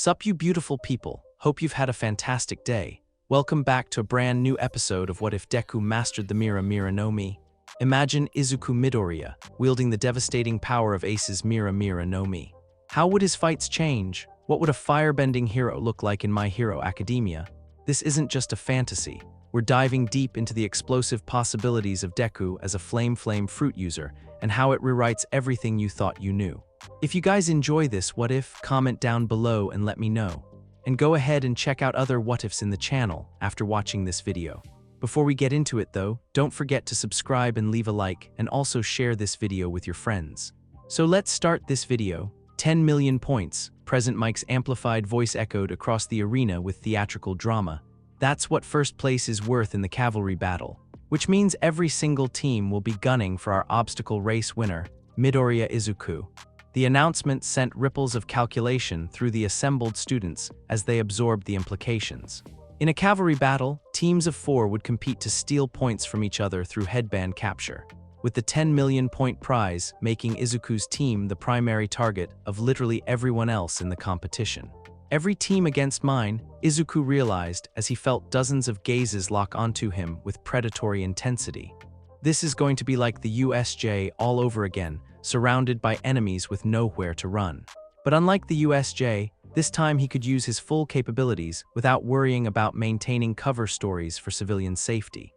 Sup you beautiful people, hope you've had a fantastic day. Welcome back to a brand new episode of What If Deku Mastered the Mera Mera no Mi. Imagine Izuku Midoriya, wielding the devastating power of Ace's Mera Mera no Mi. How would his fights change? What would a firebending hero look like in My Hero Academia? This isn't just a fantasy. We're diving deep into the explosive possibilities of Deku as a flame fruit user and how it rewrites everything you thought you knew. If you guys enjoy this What If, comment down below and let me know. And go ahead and check out other What Ifs in the channel after watching this video. Before we get into it though, don't forget to subscribe and leave a like and also share this video with your friends. So let's start this video. 10 million points, Present Mike's amplified voice echoed across the arena with theatrical drama. That's what first place is worth in the cavalry battle, which means every single team will be gunning for our obstacle race winner, Midoriya Izuku. The announcement sent ripples of calculation through the assembled students as they absorbed the implications. In a cavalry battle, teams of 4 would compete to steal points from each other through headband capture, with the 10 million point prize making Izuku's team the primary target of literally everyone else in the competition. Every team against mine, Izuku realized as he felt dozens of gazes lock onto him with predatory intensity. This is going to be like the USJ all over again, surrounded by enemies with nowhere to run. But unlike the USJ, this time he could use his full capabilities without worrying about maintaining cover stories for civilian safety.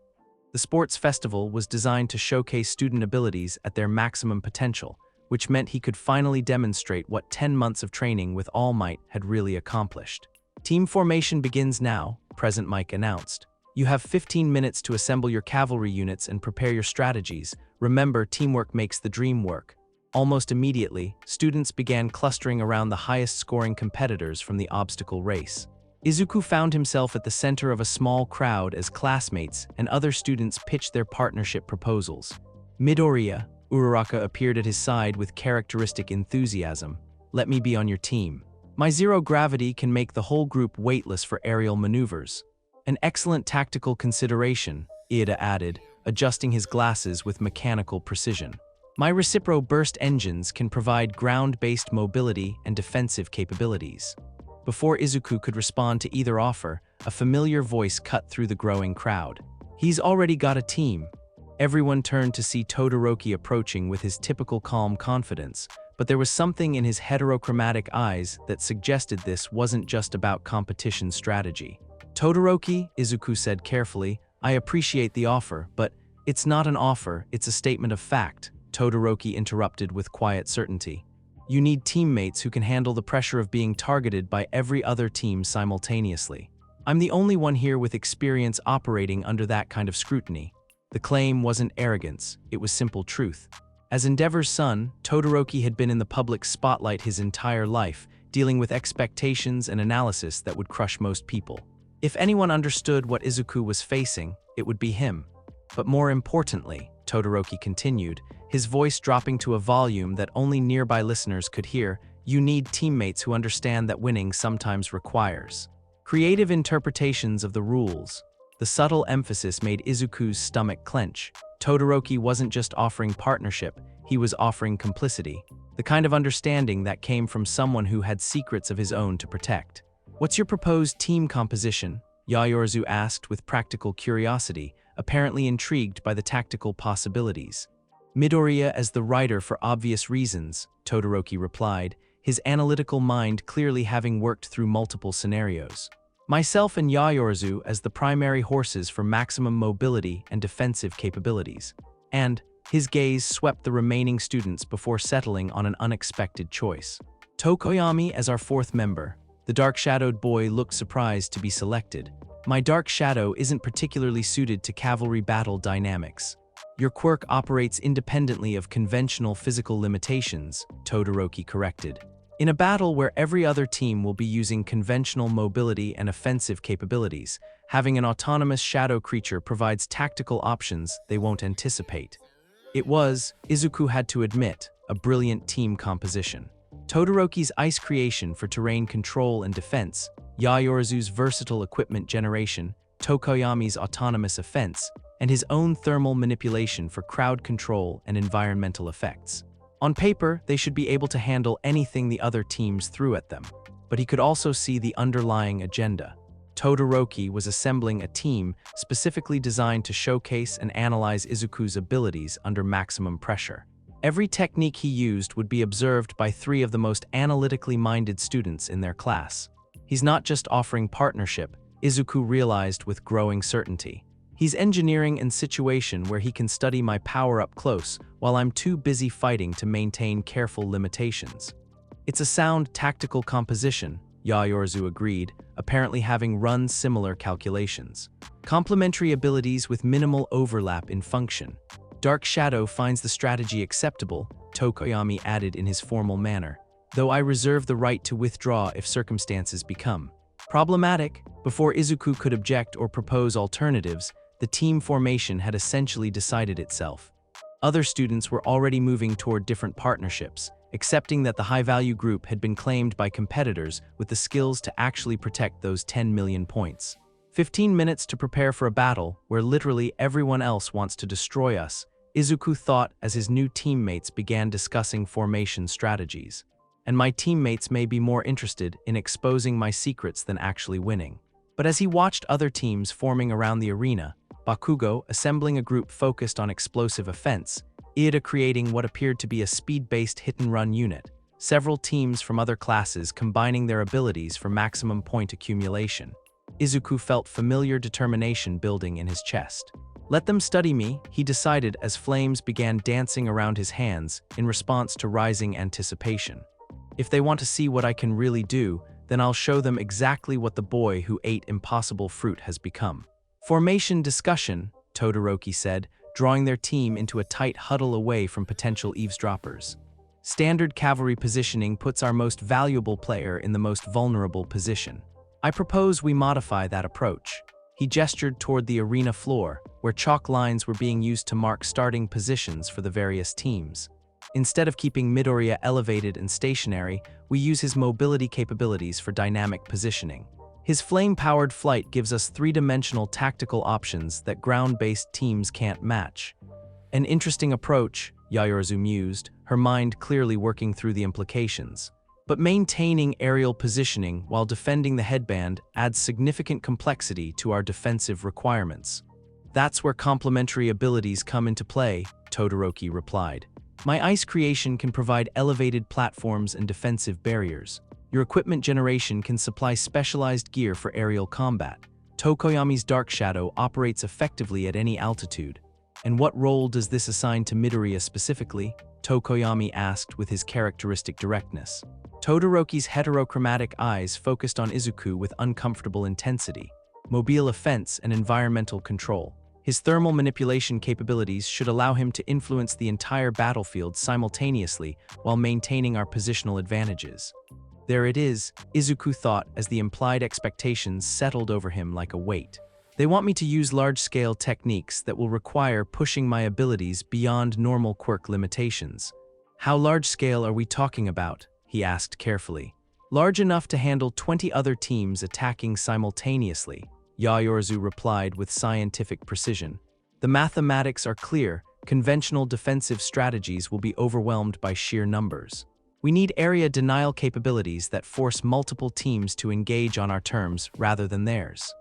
The sports festival was designed to showcase student abilities at their maximum potential, which meant he could finally demonstrate what 10 months of training with All Might had really accomplished. Team formation begins now, Present Mike announced. You have 15 minutes to assemble your cavalry units and prepare your strategies. Remember, teamwork makes the dream work. Almost immediately, students began clustering around the highest-scoring competitors from the obstacle race. Izuku found himself at the center of a small crowd as classmates and other students pitched their partnership proposals. Midoriya, Uraraka appeared at his side with characteristic enthusiasm. Let me be on your team. My zero gravity can make the whole group weightless for aerial maneuvers. An excellent tactical consideration, Iida added, adjusting his glasses with mechanical precision. My Recipro burst engines can provide ground-based mobility and defensive capabilities. Before Izuku could respond to either offer, a familiar voice cut through the growing crowd. He's already got a team. Everyone turned to see Todoroki approaching with his typical calm confidence, but there was something in his heterochromatic eyes that suggested this wasn't just about competition strategy. Todoroki, Izuku said carefully, I appreciate the offer, but it's not an offer, it's a statement of fact, Todoroki interrupted with quiet certainty. You need teammates who can handle the pressure of being targeted by every other team simultaneously. I'm the only one here with experience operating under that kind of scrutiny. The claim wasn't arrogance, it was simple truth. As Endeavor's son, Todoroki had been in the public spotlight his entire life, dealing with expectations and analysis that would crush most people. If anyone understood what Izuku was facing, it would be him. But more importantly, Todoroki continued, his voice dropping to a volume that only nearby listeners could hear, you need teammates who understand that winning sometimes requires creative interpretations of the rules. The subtle emphasis made Izuku's stomach clench. Todoroki wasn't just offering partnership, he was offering complicity, the kind of understanding that came from someone who had secrets of his own to protect. What's your proposed team composition? Yaoyorozu asked with practical curiosity, apparently intrigued by the tactical possibilities. Midoriya as the writer for obvious reasons, Todoroki replied, his analytical mind clearly having worked through multiple scenarios. Myself and Yaoyorozu as the primary horses for maximum mobility and defensive capabilities. And his gaze swept the remaining students before settling on an unexpected choice. Tokoyami as our 4th member. The dark-shadowed boy looked surprised to be selected. My dark shadow isn't particularly suited to cavalry battle dynamics. Your quirk operates independently of conventional physical limitations, Todoroki corrected. In a battle where every other team will be using conventional mobility and offensive capabilities, having an autonomous shadow creature provides tactical options they won't anticipate. It was, Izuku had to admit, a brilliant team composition. Todoroki's ice creation for terrain control and defense, Yaoyorozu's versatile equipment generation, Tokoyami's autonomous offense, and his own thermal manipulation for crowd control and environmental effects. On paper, they should be able to handle anything the other teams threw at them. but he could also see the underlying agenda. Todoroki was assembling a team specifically designed to showcase and analyze Izuku's abilities under maximum pressure. Every technique he used would be observed by 3 of the most analytically minded students in their class. He's not just offering partnership, Izuku realized with growing certainty. He's engineering a situation where he can study my power up close while I'm too busy fighting to maintain careful limitations. It's a sound tactical composition, Yaoyorozu agreed, apparently having run similar calculations. Complementary abilities with minimal overlap in function. Dark Shadow finds the strategy acceptable, Tokoyami added in his formal manner, though I reserve the right to withdraw if circumstances become problematic. Before Izuku could object or propose alternatives, the team formation had essentially decided itself. Other students were already moving toward different partnerships, accepting that the high-value group had been claimed by competitors with the skills to actually protect those 10 million points. 15 minutes to prepare for a battle where literally everyone else wants to destroy us, Izuku thought as his new teammates began discussing formation strategies. And my teammates may be more interested in exposing my secrets than actually winning. But as he watched other teams forming around the arena, Bakugo assembling a group focused on explosive offense, Iida creating what appeared to be a speed-based hit-and-run unit, several teams from other classes combining their abilities for maximum point accumulation. Izuku felt familiar determination building in his chest. Let them study me, he decided as flames began dancing around his hands in response to rising anticipation. If they want to see what I can really do, then I'll show them exactly what the boy who ate impossible fruit has become. Formation discussion, Todoroki said, drawing their team into a tight huddle away from potential eavesdroppers. Standard cavalry positioning puts our most valuable player in the most vulnerable position. I propose we modify that approach. He gestured toward the arena floor, where chalk lines were being used to mark starting positions for the various teams. Instead of keeping Midoriya elevated and stationary, we use his mobility capabilities for dynamic positioning. His flame-powered flight gives us 3-dimensional tactical options that ground-based teams can't match. An interesting approach, Yaoyorozu mused, her mind clearly working through the implications. But maintaining aerial positioning while defending the headband adds significant complexity to our defensive requirements. That's where complementary abilities come into play, Todoroki replied. My ice creation can provide elevated platforms and defensive barriers. Your equipment generation can supply specialized gear for aerial combat. Tokoyami's Dark Shadow operates effectively at any altitude. And what role does this assign to Midoriya specifically? Tokoyami asked with his characteristic directness. Todoroki's heterochromatic eyes focused on Izuku with uncomfortable intensity. Mobile offense and environmental control. His thermal manipulation capabilities should allow him to influence the entire battlefield simultaneously while maintaining our positional advantages. There it is, Izuku thought as the implied expectations settled over him like a weight. They want me to use large-scale techniques that will require pushing my abilities beyond normal quirk limitations. How large-scale are we talking about? He asked carefully. Large enough to handle 20 other teams attacking simultaneously, Yaoyorozu replied with scientific precision. The mathematics are clear, conventional defensive strategies will be overwhelmed by sheer numbers. We need area denial capabilities that force multiple teams to engage on our terms rather than theirs.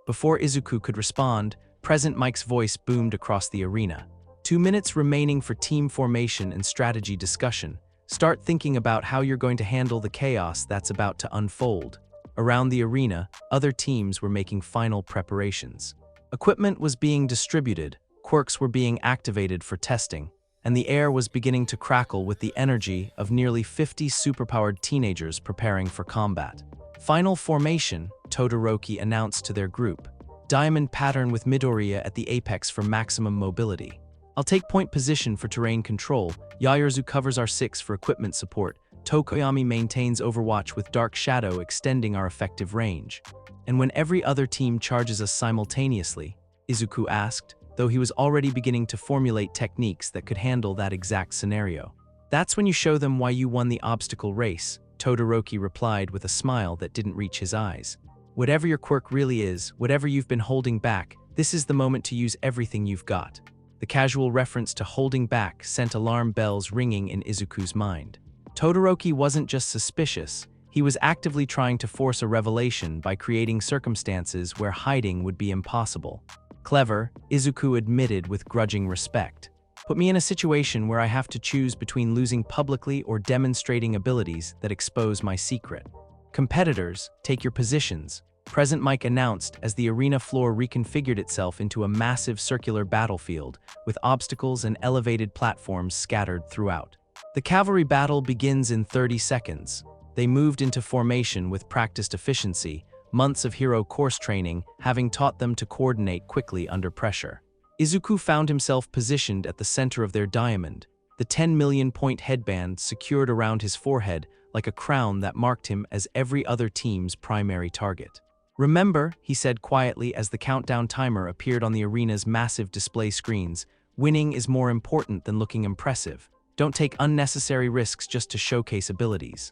Before Izuku could respond, Present Mike's voice boomed across the arena. 2 minutes remaining for team formation and strategy discussion. Start thinking about how you're going to handle the chaos that's about to unfold. Around the arena, other teams were making final preparations. Equipment was being distributed, quirks were being activated for testing, and the air was beginning to crackle with the energy of nearly 50 superpowered teenagers preparing for combat. Final formation, Todoroki announced to their group. Diamond pattern with Midoriya at the apex for maximum mobility. I'll take point position for terrain control. Yaoyorozu covers our 6 for equipment support. Tokoyami maintains overwatch with Dark Shadow extending our effective range. And when every other team charges us simultaneously, Izuku asked, though he was already beginning to formulate techniques that could handle that exact scenario. That's when you show them why you won the obstacle race, Todoroki replied with a smile that didn't reach his eyes. Whatever your quirk really is, whatever you've been holding back, this is the moment to use everything you've got. The casual reference to holding back sent alarm bells ringing in Izuku's mind. Todoroki wasn't just suspicious, He was actively trying to force a revelation by creating circumstances where hiding would be impossible. Clever, Izuku admitted with grudging respect. Put me in a situation where I have to choose between losing publicly or demonstrating abilities that expose my secret. Competitors, take your positions, Present Mic announced as the arena floor reconfigured itself into a massive circular battlefield with obstacles and elevated platforms scattered throughout. The cavalry battle begins in 30 seconds. They moved into formation with practiced efficiency, months of hero course training having taught them to coordinate quickly under pressure. Izuku found himself positioned at the center of their diamond, the 10 million point headband secured around his forehead like a crown that marked him as every other team's primary target. "Remember," he said quietly as the countdown timer appeared on the arena's massive display screens, "winning is more important than looking impressive. Don't take unnecessary risks just to showcase abilities."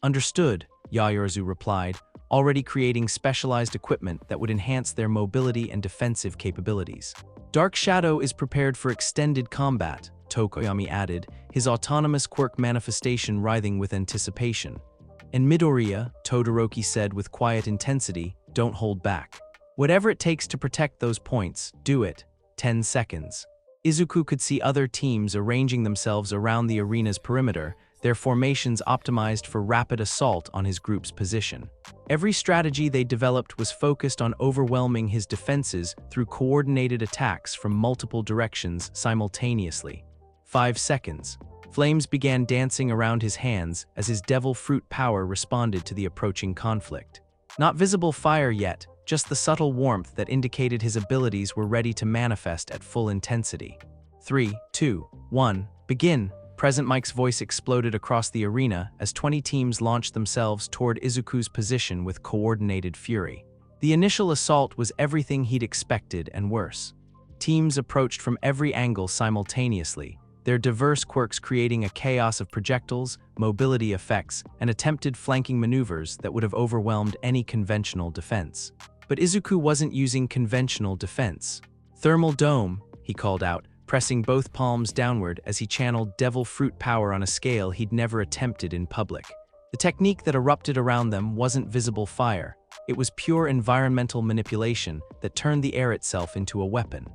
"Understood," Yaoyorozu replied, already creating specialized equipment that would enhance their mobility and defensive capabilities. "Dark Shadow is prepared for extended combat," Tokoyami added, his autonomous quirk manifestation writhing with anticipation. "And Midoriya," Todoroki said with quiet intensity, "don't hold back. Whatever it takes to protect those points, do it." 10 seconds. Izuku could see other teams arranging themselves around the arena's perimeter, their formations optimized for rapid assault on his group's position. Every strategy they developed was focused on overwhelming his defenses through coordinated attacks from multiple directions simultaneously. 5 seconds. Flames began dancing around his hands as his devil fruit power responded to the approaching conflict. Not visible fire yet, just the subtle warmth that indicated his abilities were ready to manifest at full intensity. 3, 2, 1, begin! Present Mic's voice exploded across the arena as 20 teams launched themselves toward Izuku's position with coordinated fury. The initial assault was everything he'd expected and worse. Teams approached from every angle simultaneously, their diverse quirks creating a chaos of projectiles, mobility effects, and attempted flanking maneuvers that would have overwhelmed any conventional defense. But Izuku wasn't using conventional defense. "Thermal dome," he called out, pressing both palms downward as he channeled devil fruit power on a scale he'd never attempted in public. The technique that erupted around them wasn't visible fire. It was pure environmental manipulation that turned the air itself into a weapon.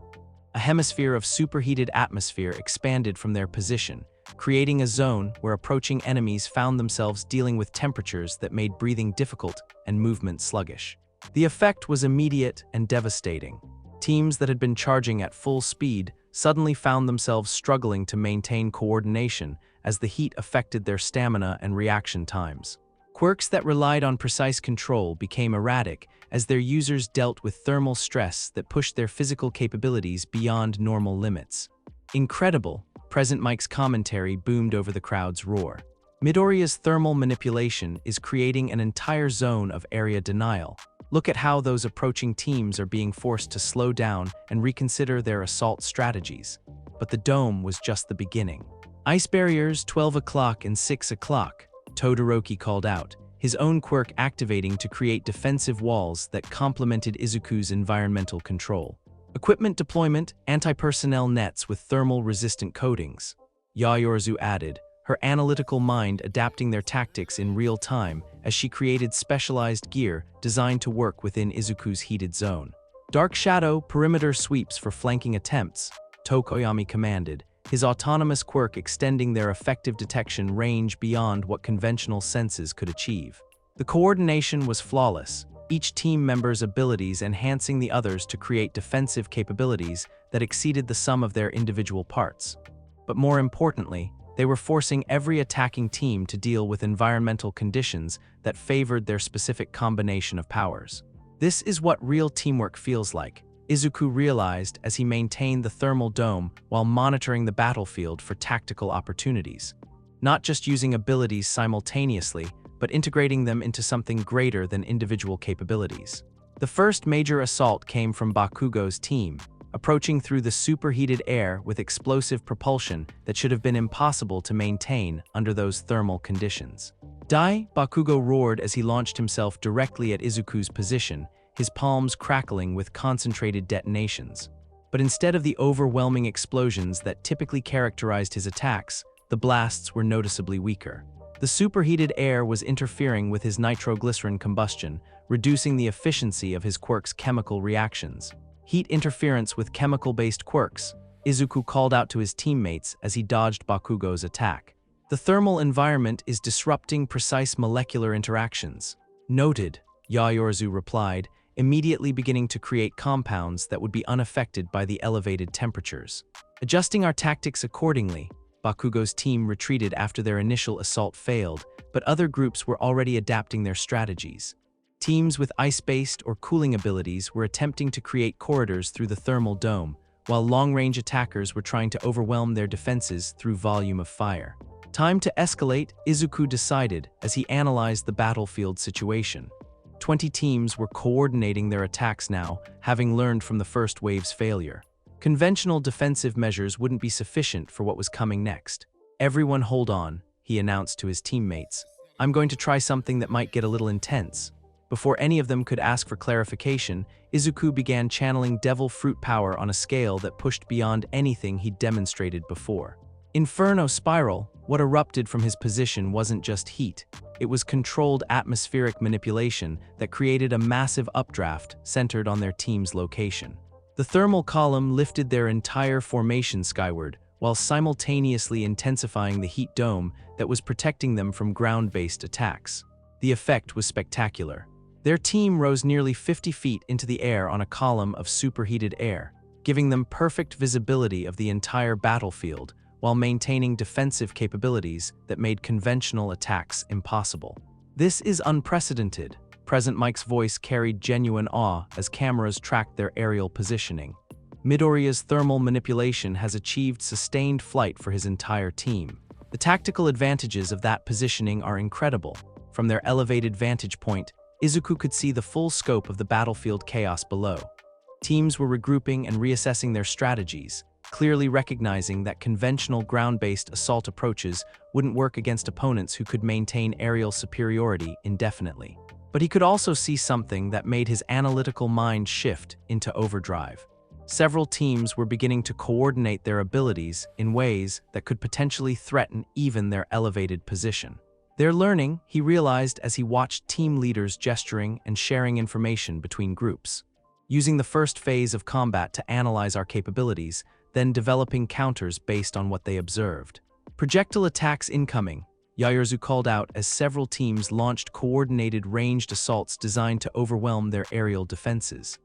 A hemisphere of superheated atmosphere expanded from their position, creating a zone where approaching enemies found themselves dealing with temperatures that made breathing difficult and movement sluggish. The effect was immediate and devastating. Teams that had been charging at full speed suddenly found themselves struggling to maintain coordination as the heat affected their stamina and reaction times. Quirks that relied on precise control became erratic as their users dealt with thermal stress that pushed their physical capabilities beyond normal limits. "Incredible," Present Mic's commentary boomed over the crowd's roar. "Midoriya's thermal manipulation is creating an entire zone of area denial. Look at how those approaching teams are being forced to slow down and reconsider their assault strategies." But the dome was just the beginning. "Ice barriers 12 o'clock and 6 o'clock, Todoroki called out, his own quirk activating to create defensive walls that complemented Izuku's environmental control. "Equipment deployment, anti-personnel nets with thermal-resistant coatings," Yaoyorozu added, her analytical mind adapting their tactics in real time as she created specialized gear designed to work within Izuku's heated zone. "Dark Shadow, perimeter sweeps for flanking attempts," Tokoyami commanded, his autonomous quirk extending their effective detection range beyond what conventional senses could achieve. The coordination was flawless, each team member's abilities enhancing the others to create defensive capabilities that exceeded the sum of their individual parts. But more importantly, they were forcing every attacking team to deal with environmental conditions that favored their specific combination of powers. "This is what real teamwork feels like," Izuku realized as he maintained the thermal dome while monitoring the battlefield for tactical opportunities. Not just using abilities simultaneously, but integrating them into something greater than individual capabilities. The first major assault came from Bakugo's team, approaching through the superheated air with explosive propulsion that should have been impossible to maintain under those thermal conditions. "Die!" Bakugo roared as he launched himself directly at Izuku's position, his palms crackling with concentrated detonations. But instead of the overwhelming explosions that typically characterized his attacks, the blasts were noticeably weaker. The superheated air was interfering with his nitroglycerin combustion, reducing the efficiency of his quirk's chemical reactions. Heat interference with chemical-based quirks, Izuku called out to his teammates as he dodged Bakugo's attack. The thermal environment is disrupting precise molecular interactions. Noted, Yaoyorozu replied, immediately beginning to create compounds that would be unaffected by the elevated temperatures. Adjusting our tactics accordingly, Bakugo's team retreated after their initial assault failed, but other groups were already adapting their strategies. Teams with ice-based or cooling abilities were attempting to create corridors through the thermal dome, while long-range attackers were trying to overwhelm their defenses through volume of fire. Time to escalate, Izuku decided as he analyzed the battlefield situation. 20 teams were coordinating their attacks now, having learned from the first wave's failure. Conventional defensive measures wouldn't be sufficient for what was coming next. Everyone hold on, he announced to his teammates. I'm going to try something that might get a little intense. Before any of them could ask for clarification, Izuku began channeling devil fruit power on a scale that pushed beyond anything he'd demonstrated before. Inferno Spiral, what erupted from his position wasn't just heat. It was controlled atmospheric manipulation that created a massive updraft centered on their team's location. The thermal column lifted their entire formation skyward, while simultaneously intensifying the heat dome that was protecting them from ground-based attacks. The effect was spectacular. Their team rose nearly 50 feet into the air on a column of superheated air, giving them perfect visibility of the entire battlefield, while maintaining defensive capabilities that made conventional attacks impossible. This is unprecedented. Present Mike's voice carried genuine awe as cameras tracked their aerial positioning. Midoriya's thermal manipulation has achieved sustained flight for his entire team. The tactical advantages of that positioning are incredible. From their elevated vantage point, Izuku could see the full scope of the battlefield chaos below. Teams were regrouping and reassessing their strategies, clearly recognizing that conventional ground-based assault approaches wouldn't work against opponents who could maintain aerial superiority indefinitely. But he could also see something that made his analytical mind shift into overdrive. Several teams were beginning to coordinate their abilities in ways that could potentially threaten even their elevated position. Their learning, he realized as he watched team leaders gesturing and sharing information between groups. Using the first phase of combat to analyze our capabilities, then developing counters based on what they observed. Projectile attacks incoming, Yaoyorozu called out as several teams launched coordinated ranged assaults designed to overwhelm their aerial defenses.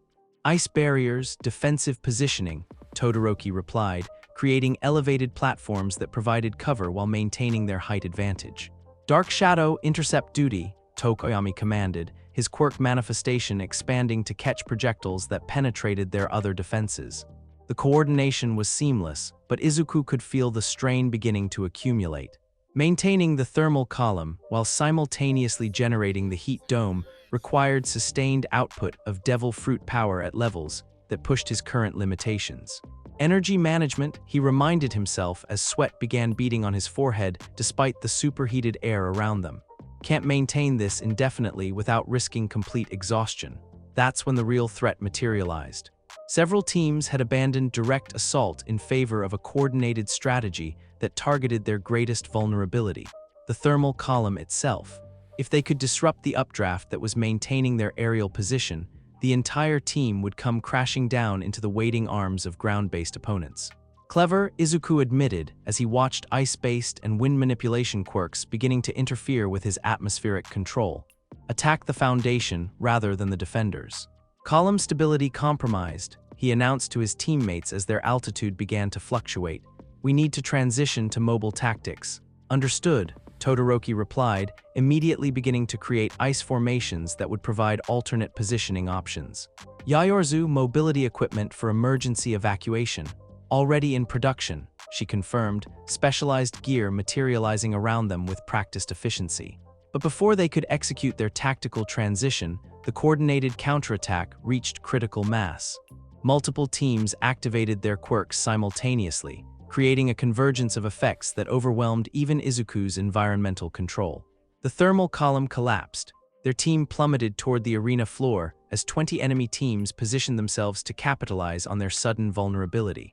Ice barriers, defensive positioning, Todoroki replied, creating elevated platforms that provided cover while maintaining their height advantage. Dark Shadow intercept duty, Tokoyami commanded, his quirk manifestation expanding to catch projectiles that penetrated their other defenses. The coordination was seamless, but Izuku could feel the strain beginning to accumulate. Maintaining the thermal column while simultaneously generating the heat dome required sustained output of devil fruit power at levels that pushed his current limitations. Energy management, he reminded himself as sweat began beading on his forehead despite the superheated air around them. Can't maintain this indefinitely without risking complete exhaustion. That's when the real threat materialized. Several teams had abandoned direct assault in favor of a coordinated strategy that targeted their greatest vulnerability, the thermal column itself. If they could disrupt the updraft that was maintaining their aerial position, the entire team would come crashing down into the waiting arms of ground-based opponents. Clever, Izuku admitted as he watched ice-based and wind manipulation quirks beginning to interfere with his atmospheric control. Attack the foundation rather than the defenders. Column stability compromised, he announced to his teammates as their altitude began to fluctuate. We need to transition to mobile tactics. Understood, Todoroki replied, immediately beginning to create ice formations that would provide alternate positioning options. Yaoyorozu mobility equipment for emergency evacuation. Already in production, she confirmed, specialized gear materializing around them with practiced efficiency. But before they could execute their tactical transition, the coordinated counterattack reached critical mass. Multiple teams activated their quirks simultaneously, creating a convergence of effects that overwhelmed even Izuku's environmental control. The thermal column collapsed. Their team plummeted toward the arena floor as 20 enemy teams positioned themselves to capitalize on their sudden vulnerability.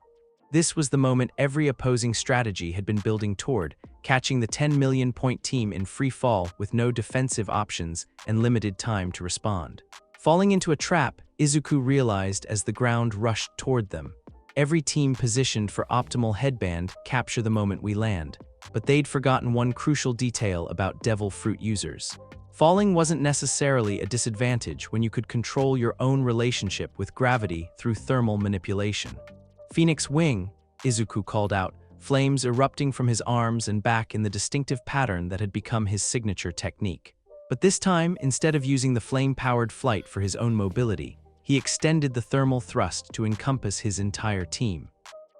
This was the moment every opposing strategy had been building toward, catching the 10 million point team in free fall with no defensive options and limited time to respond. Falling into a trap, Izuku realized as the ground rushed toward them. Every team positioned for optimal headband capture the moment we land, but they'd forgotten one crucial detail about devil fruit users. Falling wasn't necessarily a disadvantage when you could control your own relationship with gravity through thermal manipulation. Phoenix Wing, Izuku called out, flames erupting from his arms and back in the distinctive pattern that had become his signature technique. But this time, instead of using the flame-powered flight for his own mobility, he extended the thermal thrust to encompass his entire team.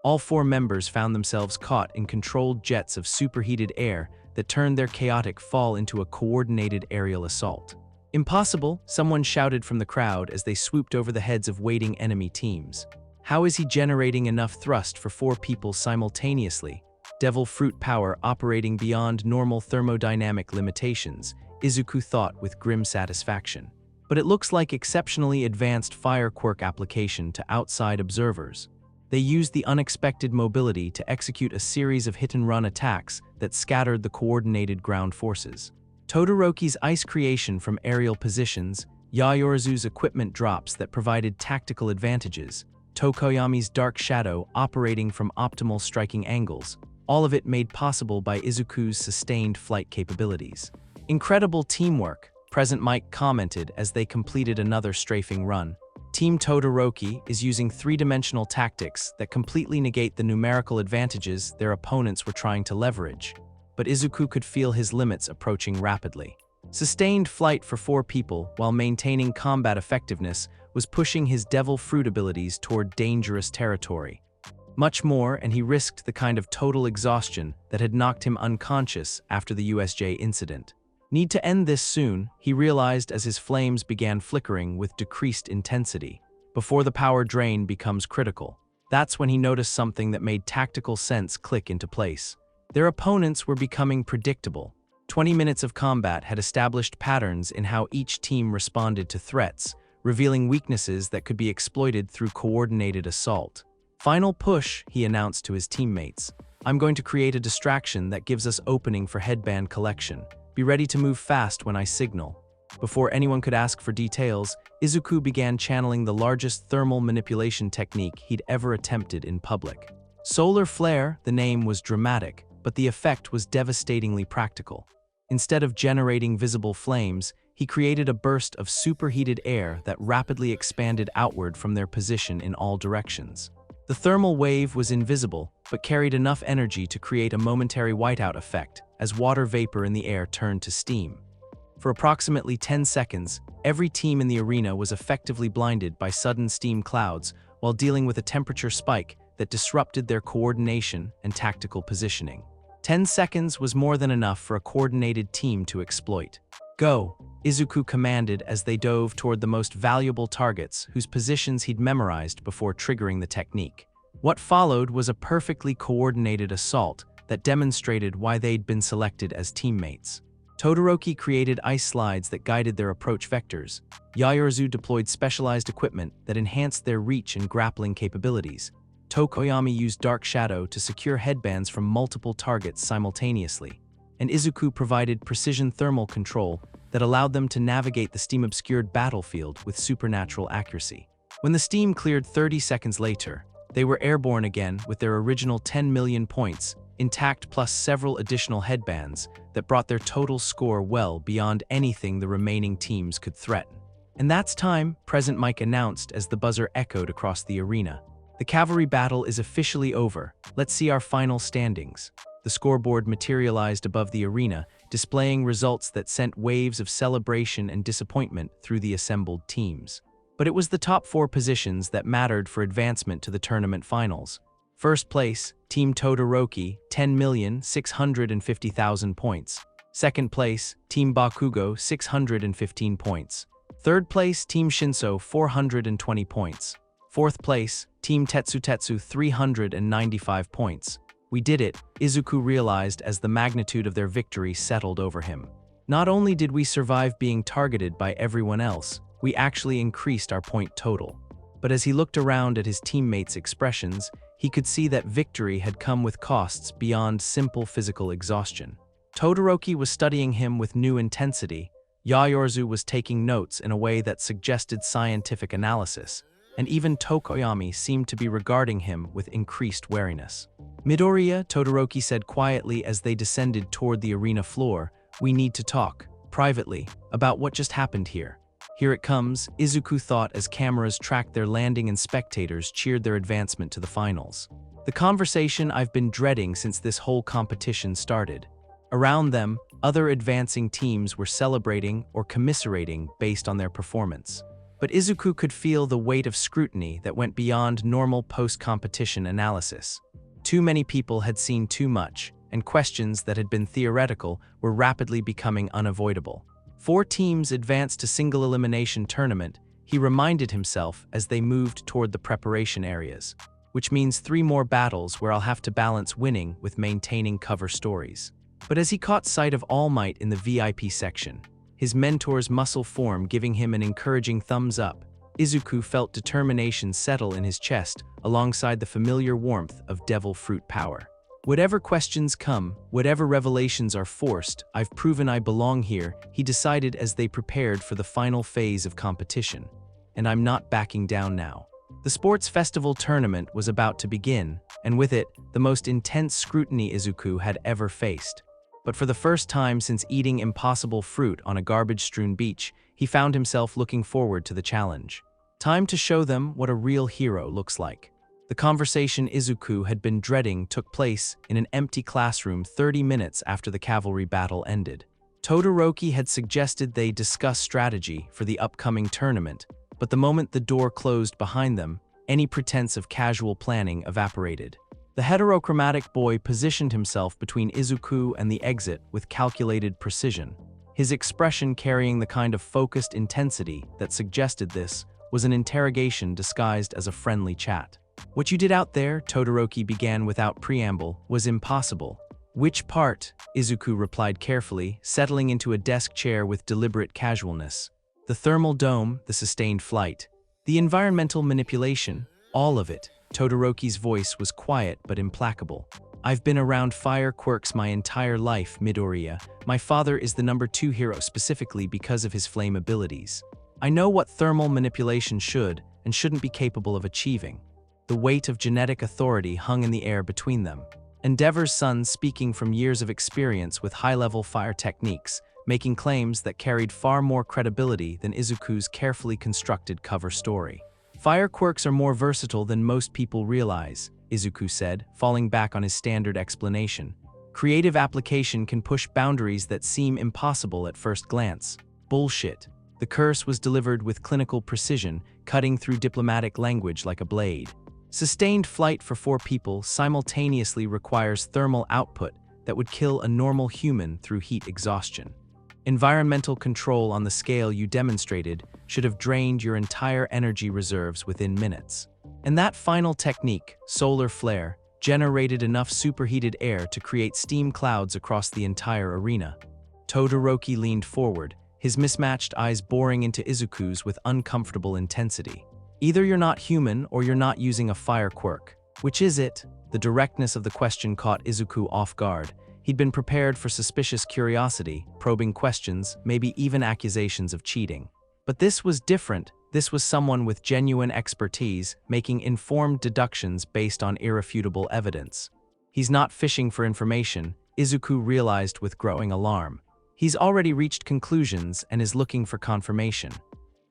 All 4 members found themselves caught in controlled jets of superheated air that turned their chaotic fall into a coordinated aerial assault. "Impossible," someone shouted from the crowd as they swooped over the heads of waiting enemy teams. How is he generating enough thrust for 4 people simultaneously? Devil fruit power operating beyond normal thermodynamic limitations, Izuku thought with grim satisfaction. But it looks like exceptionally advanced fire quirk application to outside observers. They used the unexpected mobility to execute a series of hit-and-run attacks that scattered the coordinated ground forces. Todoroki's ice creation from aerial positions, Yaoyorozu's equipment drops that provided tactical advantages, Tokoyami's dark shadow operating from optimal striking angles, all of it made possible by Izuku's sustained flight capabilities. "Incredible teamwork," Present Mike commented as they completed another strafing run. Team Todoroki is using 3-dimensional tactics that completely negate the numerical advantages their opponents were trying to leverage. But Izuku could feel his limits approaching rapidly. Sustained flight for 4 people while maintaining combat effectiveness was pushing his devil fruit abilities toward dangerous territory. Much more, and he risked the kind of total exhaustion that had knocked him unconscious after the USJ incident. Need to end this soon, he realized as his flames began flickering with decreased intensity, before the power drain becomes critical. That's when he noticed something that made tactical sense click into place. Their opponents were becoming predictable. 20 minutes of combat had established patterns in how each team responded to threats, revealing weaknesses that could be exploited through coordinated assault. "Final push," he announced to his teammates. "I'm going to create a distraction that gives us opening for headband collection. Be ready to move fast when I signal." Before anyone could ask for details, Izuku began channeling the largest thermal manipulation technique he'd ever attempted in public. Solar Flare, the name was dramatic, but the effect was devastatingly practical. Instead of generating visible flames, he created a burst of superheated air that rapidly expanded outward from their position in all directions. The thermal wave was invisible, but carried enough energy to create a momentary whiteout effect as water vapor in the air turned to steam. For approximately 10 seconds, every team in the arena was effectively blinded by sudden steam clouds while dealing with a temperature spike that disrupted their coordination and tactical positioning. 10 seconds was more than enough for a coordinated team to exploit. "Go," Izuku commanded as they dove toward the most valuable targets whose positions he'd memorized before triggering the technique. What followed was a perfectly coordinated assault that demonstrated why they'd been selected as teammates. Todoroki created ice slides that guided their approach vectors. Yaoyorozu deployed specialized equipment that enhanced their reach and grappling capabilities. Tokoyami used dark shadow to secure headbands from multiple targets simultaneously. And Izuku provided precision thermal control that allowed them to navigate the steam-obscured battlefield with supernatural accuracy. When the steam cleared 30 seconds later, they were airborne again with their original 10 million points, intact plus several additional headbands that brought their total score well beyond anything the remaining teams could threaten. "And that's time," Present Mike announced as the buzzer echoed across the arena. "The cavalry battle is officially over. Let's see our final standings." The scoreboard materialized above the arena, displaying results that sent waves of celebration and disappointment through the assembled teams. But it was the top 4 positions that mattered for advancement to the tournament finals. First place, Team Todoroki, 10,650,000 points. Second place, Team Bakugo, 615 points. Third place, Team Shinso, 420 points. Fourth place, Team Tetsu, 395 points. "We did it," Izuku realized as the magnitude of their victory settled over him. "Not only did we survive being targeted by everyone else, we actually increased our point total." But as he looked around at his teammates' expressions, he could see that victory had come with costs beyond simple physical exhaustion. Todoroki was studying him with new intensity, Yaoyorozu was taking notes in a way that suggested scientific analysis, and even Tokoyami seemed to be regarding him with increased wariness. "Midoriya," Todoroki said quietly as they descended toward the arena floor, "we need to talk, privately, about what just happened here." "Here it comes," Izuku thought as cameras tracked their landing and spectators cheered their advancement to the finals. "The conversation I've been dreading since this whole competition started." Around them, other advancing teams were celebrating or commiserating based on their performance. But Izuku could feel the weight of scrutiny that went beyond normal post-competition analysis. Too many people had seen too much, and questions that had been theoretical were rapidly becoming unavoidable. 4 teams advanced to single-elimination tournament, he reminded himself as they moved toward the preparation areas, which means 3 more battles where I'll have to balance winning with maintaining cover stories. But as he caught sight of All Might in the VIP section, his mentor's muscle form giving him an encouraging thumbs up, Izuku felt determination settle in his chest alongside the familiar warmth of devil fruit power. "Whatever questions come, whatever revelations are forced, I've proven I belong here," he decided as they prepared for the final phase of competition. "And I'm not backing down now." The sports festival tournament was about to begin, and with it, the most intense scrutiny Izuku had ever faced. But for the first time since eating impossible fruit on a garbage-strewn beach, he found himself looking forward to the challenge. Time to show them what a real hero looks like. The conversation Izuku had been dreading took place in an empty classroom 30 minutes after the cavalry battle ended. Todoroki had suggested they discuss strategy for the upcoming tournament, but the moment the door closed behind them, any pretense of casual planning evaporated. The heterochromatic boy positioned himself between Izuku and the exit with calculated precision. His expression carrying the kind of focused intensity that suggested this was an interrogation disguised as a friendly chat. "What you did out there," Todoroki began without preamble, "was impossible." "Which part?" Izuku replied carefully, settling into a desk chair with deliberate casualness. "The thermal dome, the sustained flight, the environmental manipulation, all of it." Todoroki's voice was quiet but implacable. "I've been around fire quirks my entire life, Midoriya. My father is the #2 hero specifically because of his flame abilities. I know what thermal manipulation should and shouldn't be capable of achieving." The weight of genetic authority hung in the air between them. Endeavor's son speaking from years of experience with high-level fire techniques, making claims that carried far more credibility than Izuku's carefully constructed cover story. "Fire quirks are more versatile than most people realize," Izuku said, falling back on his standard explanation. "Creative application can push boundaries that seem impossible at first glance." "Bullshit." The curse was delivered with clinical precision, cutting through diplomatic language like a blade. "Sustained flight for 4 people simultaneously requires thermal output that would kill a normal human through heat exhaustion. Environmental control on the scale you demonstrated should have drained your entire energy reserves within minutes. And that final technique, solar flare, generated enough superheated air to create steam clouds across the entire arena." Todoroki leaned forward, his mismatched eyes boring into Izuku's with uncomfortable intensity. "Either you're not human or you're not using a fire quirk. Which is it?" The directness of the question caught Izuku off guard. He'd been prepared for suspicious curiosity, probing questions, maybe even accusations of cheating. But this was different. This was someone with genuine expertise, making informed deductions based on irrefutable evidence. "He's not fishing for information," Izuku realized with growing alarm. "He's already reached conclusions and is looking for confirmation."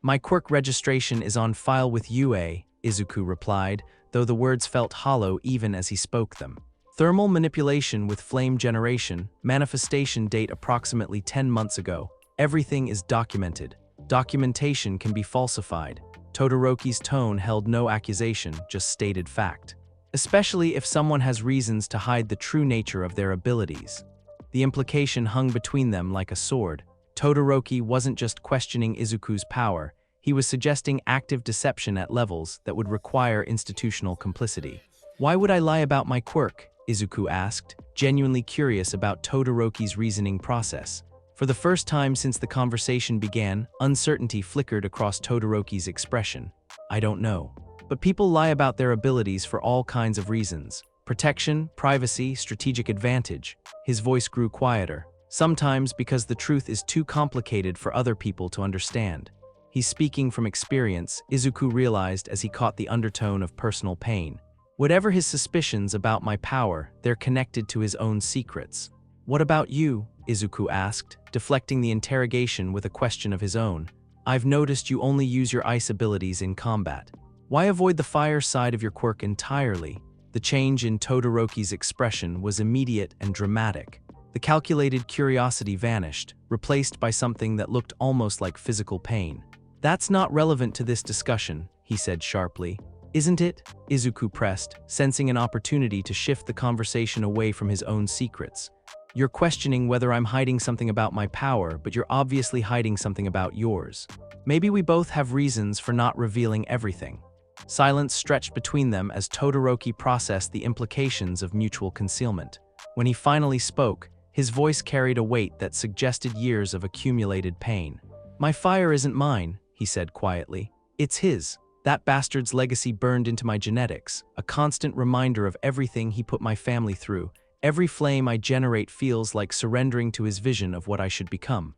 "My quirk registration is on file with UA," Izuku replied, though the words felt hollow even as he spoke them. "Thermal manipulation with flame generation, manifestation date approximately 10 months ago. Everything is documented. Documentation can be falsified." Todoroki's tone held no accusation, just stated fact. "Especially if someone has reasons to hide the true nature of their abilities." The implication hung between them like a sword. Todoroki wasn't just questioning Izuku's power, he was suggesting active deception at levels that would require institutional complicity. "Why would I lie about my quirk?" Izuku asked, genuinely curious about Todoroki's reasoning process. For the first time since the conversation began, uncertainty flickered across Todoroki's expression. I don't know. But people lie about their abilities for all kinds of reasons. Protection, privacy, strategic advantage. His voice grew quieter, sometimes because the truth is too complicated for other people to understand. He's speaking from experience, Izuku realized as he caught the undertone of personal pain. Whatever his suspicions about my power, they're connected to his own secrets. What about you? Izuku asked, deflecting the interrogation with a question of his own. I've noticed you only use your ice abilities in combat. Why avoid the fire side of your quirk entirely? The change in Todoroki's expression was immediate and dramatic. The calculated curiosity vanished, replaced by something that looked almost like physical pain. That's not relevant to this discussion, he said sharply. Isn't it? Izuku pressed, sensing an opportunity to shift the conversation away from his own secrets. You're questioning whether I'm hiding something about my power, but you're obviously hiding something about yours. Maybe we both have reasons for not revealing everything. Silence stretched between them as Todoroki processed the implications of mutual concealment. When he finally spoke, his voice carried a weight that suggested years of accumulated pain. My fire isn't mine, he said quietly. It's his. That bastard's legacy burned into my genetics, a constant reminder of everything he put my family through. Every flame I generate feels like surrendering to his vision of what I should become.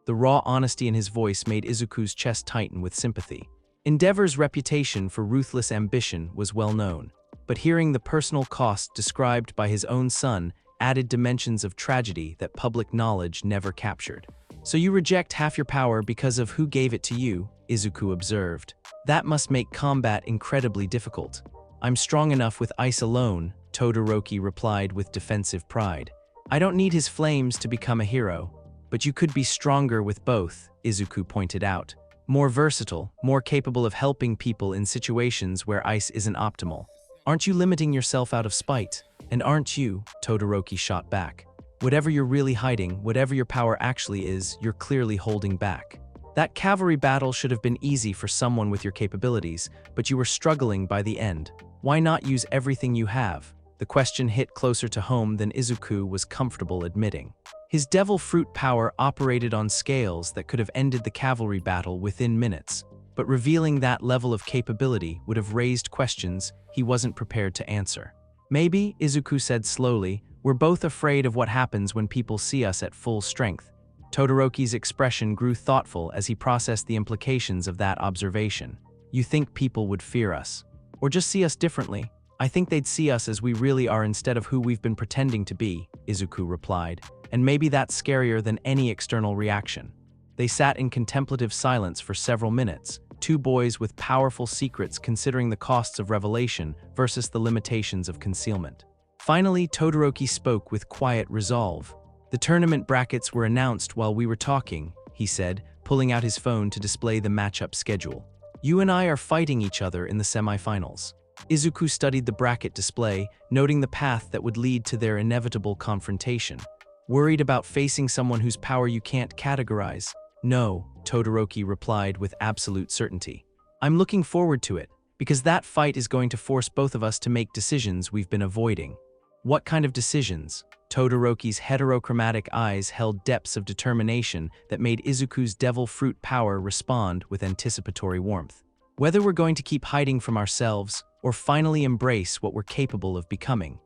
The raw honesty in his voice made Izuku's chest tighten with sympathy. Endeavor's reputation for ruthless ambition was well known, but hearing the personal cost described by his own son added dimensions of tragedy that public knowledge never captured. So you reject half your power because of who gave it to you, Izuku observed. That must make combat incredibly difficult. I'm strong enough with ice alone, Todoroki replied with defensive pride. I don't need his flames to become a hero. But you could be stronger with both, Izuku pointed out. More versatile, more capable of helping people in situations where ice isn't optimal. Aren't you limiting yourself out of spite? And aren't you? Todoroki shot back. Whatever you're really hiding, whatever your power actually is, you're clearly holding back. That cavalry battle should have been easy for someone with your capabilities, but you were struggling by the end. Why not use everything you have? The question hit closer to home than Izuku was comfortable admitting. His devil fruit power operated on scales that could have ended the cavalry battle within minutes, but revealing that level of capability would have raised questions he wasn't prepared to answer. Maybe, Izuku said slowly, we're both afraid of what happens when people see us at full strength. Todoroki's expression grew thoughtful as he processed the implications of that observation. You think people would fear us? Or just see us differently? I think they'd see us as we really are instead of who we've been pretending to be, Izuku replied. And maybe that's scarier than any external reaction. They sat in contemplative silence for several minutes, two boys with powerful secrets considering the costs of revelation versus the limitations of concealment. Finally, Todoroki spoke with quiet resolve. The tournament brackets were announced while we were talking, he said, pulling out his phone to display the matchup schedule. You and I are fighting each other in the semifinals. Izuku studied the bracket display, noting the path that would lead to their inevitable confrontation. Worried about facing someone whose power you can't categorize? No, Todoroki replied with absolute certainty. I'm looking forward to it, because that fight is going to force both of us to make decisions we've been avoiding. What kind of decisions? Todoroki's heterochromatic eyes held depths of determination that made Izuku's devil fruit power respond with anticipatory warmth. Whether we're going to keep hiding from ourselves, or finally embrace what we're capable of becoming.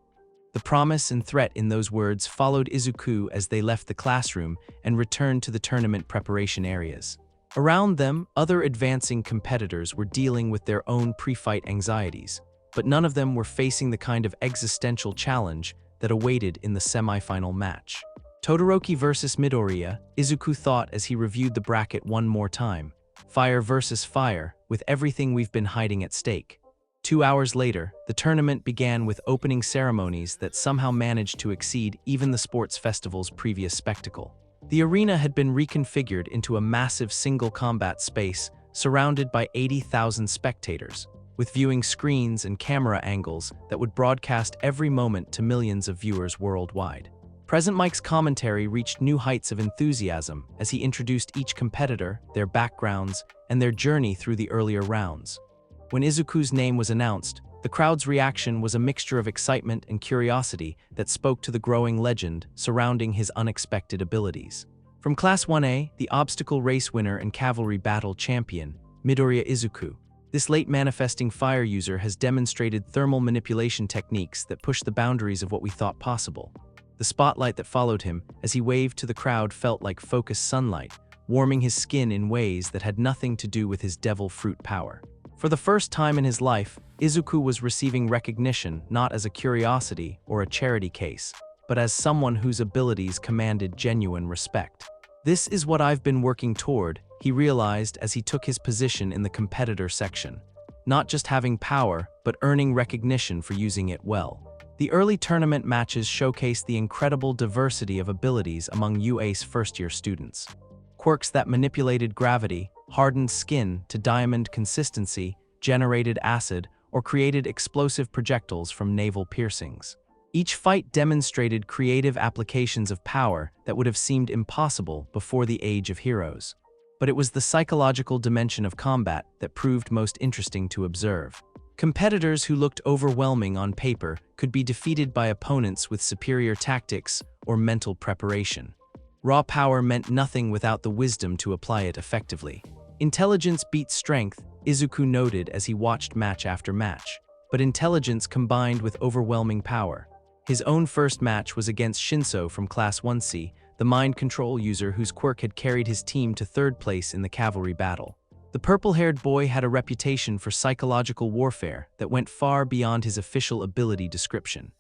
The promise and threat in those words followed Izuku as they left the classroom and returned to the tournament preparation areas. Around them, other advancing competitors were dealing with their own pre-fight anxieties, but none of them were facing the kind of existential challenge that awaited in the semi-final match. Todoroki versus Midoriya, Izuku thought as he reviewed the bracket one more time. Fire versus fire, with everything we've been hiding at stake. 2 hours later, the tournament began with opening ceremonies that somehow managed to exceed even the sports festival's previous spectacle. The arena had been reconfigured into a massive single combat space surrounded by 80,000 spectators, with viewing screens and camera angles that would broadcast every moment to millions of viewers worldwide. President Mike's commentary reached new heights of enthusiasm as he introduced each competitor, their backgrounds, and their journey through the earlier rounds. When Izuku's name was announced, the crowd's reaction was a mixture of excitement and curiosity that spoke to the growing legend surrounding his unexpected abilities. From Class 1A, the obstacle race winner and cavalry battle champion, Midoriya Izuku, This late manifesting fire user has demonstrated thermal manipulation techniques that push the boundaries of what we thought possible. The spotlight that followed him as he waved to the crowd felt like focused sunlight, warming his skin in ways that had nothing to do with his devil fruit power. For the first time in his life, Izuku was receiving recognition not as a curiosity or a charity case, but as someone whose abilities commanded genuine respect. This is what I've been working toward, he realized as he took his position in the competitor section. Not just having power, but earning recognition for using it well. The early tournament matches showcased the incredible diversity of abilities among UA's first-year students. Quirks that manipulated gravity, hardened skin to diamond consistency, generated acid, or created explosive projectiles from navel piercings. Each fight demonstrated creative applications of power that would have seemed impossible before the Age of Heroes. But it was the psychological dimension of combat that proved most interesting to observe. Competitors who looked overwhelming on paper could be defeated by opponents with superior tactics or mental preparation. Raw power meant nothing without the wisdom to apply it effectively. Intelligence beat strength, Izuku noted as he watched match after match. But intelligence combined with overwhelming power. His own first match was against Shinso from Class 1C, the mind control user whose quirk had carried his team to third place in the cavalry battle. The purple-haired boy had a reputation for psychological warfare that went far beyond his official ability description.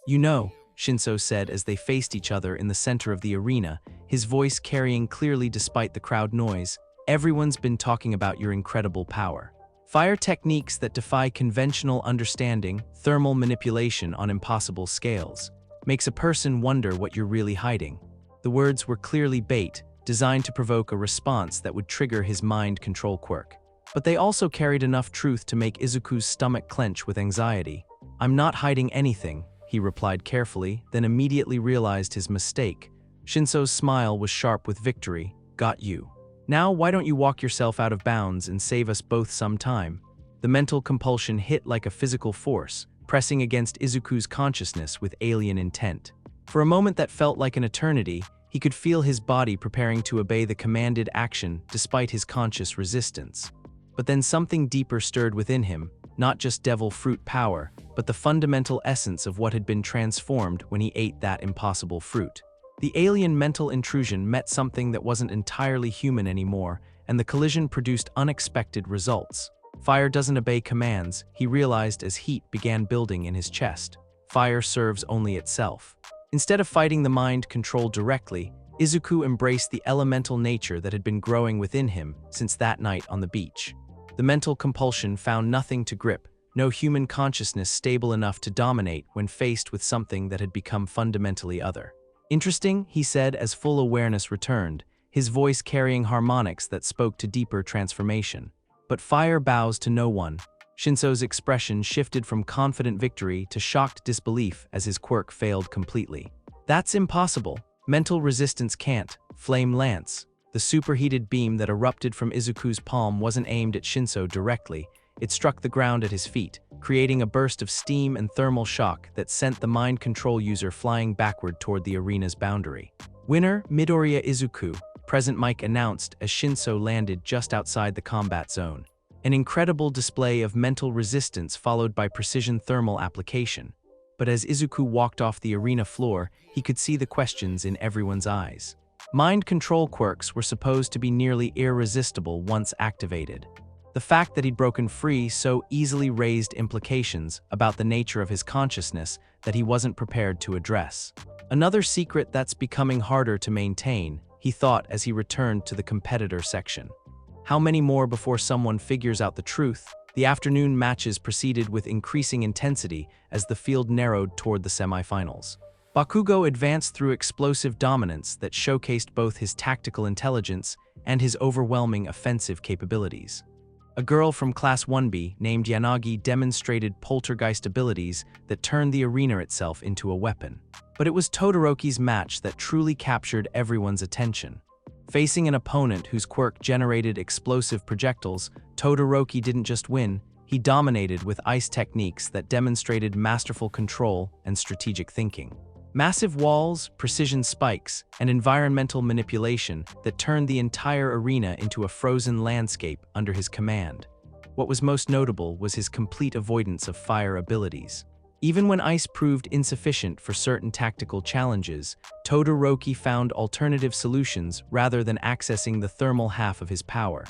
"You know," Shinso said as they faced each other in the center of the arena, his voice carrying clearly despite the crowd noise, "everyone's been talking about your incredible power. Fire techniques that defy conventional understanding, thermal manipulation on impossible scales. Makes a person wonder what you're really hiding." The words were clearly bait, designed to provoke a response that would trigger his mind control quirk. But they also carried enough truth to make Izuku's stomach clench with anxiety. "I'm not hiding anything," he replied carefully, then immediately realized his mistake. Shinso's smile was sharp with victory. "Got you. Now why don't you walk yourself out of bounds and save us both some time?" The mental compulsion hit like a physical force, pressing against Izuku's consciousness with alien intent. For a moment that felt like an eternity, he could feel his body preparing to obey the commanded action despite his conscious resistance. But then something deeper stirred within him, not just devil fruit power, but the fundamental essence of what had been transformed when he ate that impossible fruit. The alien mental intrusion met something that wasn't entirely human anymore, and the collision produced unexpected results. Fire doesn't obey commands, he realized as heat began building in his chest. Fire serves only itself. Instead of fighting the mind control directly, Izuku embraced the elemental nature that had been growing within him since that night on the beach. The mental compulsion found nothing to grip, no human consciousness stable enough to dominate when faced with something that had become fundamentally other. "Interesting," he said as full awareness returned, his voice carrying harmonics that spoke to deeper transformation. "But fire bows to no one." Shinso's expression shifted from confident victory to shocked disbelief as his quirk failed completely. "That's impossible. Mental resistance can't." Flame lance. The superheated beam that erupted from Izuku's palm wasn't aimed at Shinso directly. It struck the ground at his feet, creating a burst of steam and thermal shock that sent the mind control user flying backward toward the arena's boundary. "Winner, Midoriya Izuku," Present Mike announced as Shinso landed just outside the combat zone. An incredible display of mental resistance followed by precision thermal application. But as Izuku walked off the arena floor, he could see the questions in everyone's eyes. Mind control quirks were supposed to be nearly irresistible once activated. The fact that he'd broken free so easily raised implications about the nature of his consciousness that he wasn't prepared to address. Another secret that's becoming harder to maintain, he thought as he returned to the competitor section. How many more before someone figures out the truth? The afternoon matches proceeded with increasing intensity as the field narrowed toward the semifinals. Bakugo advanced through explosive dominance that showcased both his tactical intelligence and his overwhelming offensive capabilities. A girl from Class 1B named Yanagi demonstrated poltergeist abilities that turned the arena itself into a weapon. But it was Todoroki's match that truly captured everyone's attention. Facing an opponent whose quirk generated explosive projectiles, Todoroki didn't just win, he dominated with ice techniques that demonstrated masterful control and strategic thinking. Massive walls, precision spikes, and environmental manipulation that turned the entire arena into a frozen landscape under his command. What was most notable was his complete avoidance of fire abilities. Even when ice proved insufficient for certain tactical challenges, Todoroki found alternative solutions rather than accessing the thermal half of his power.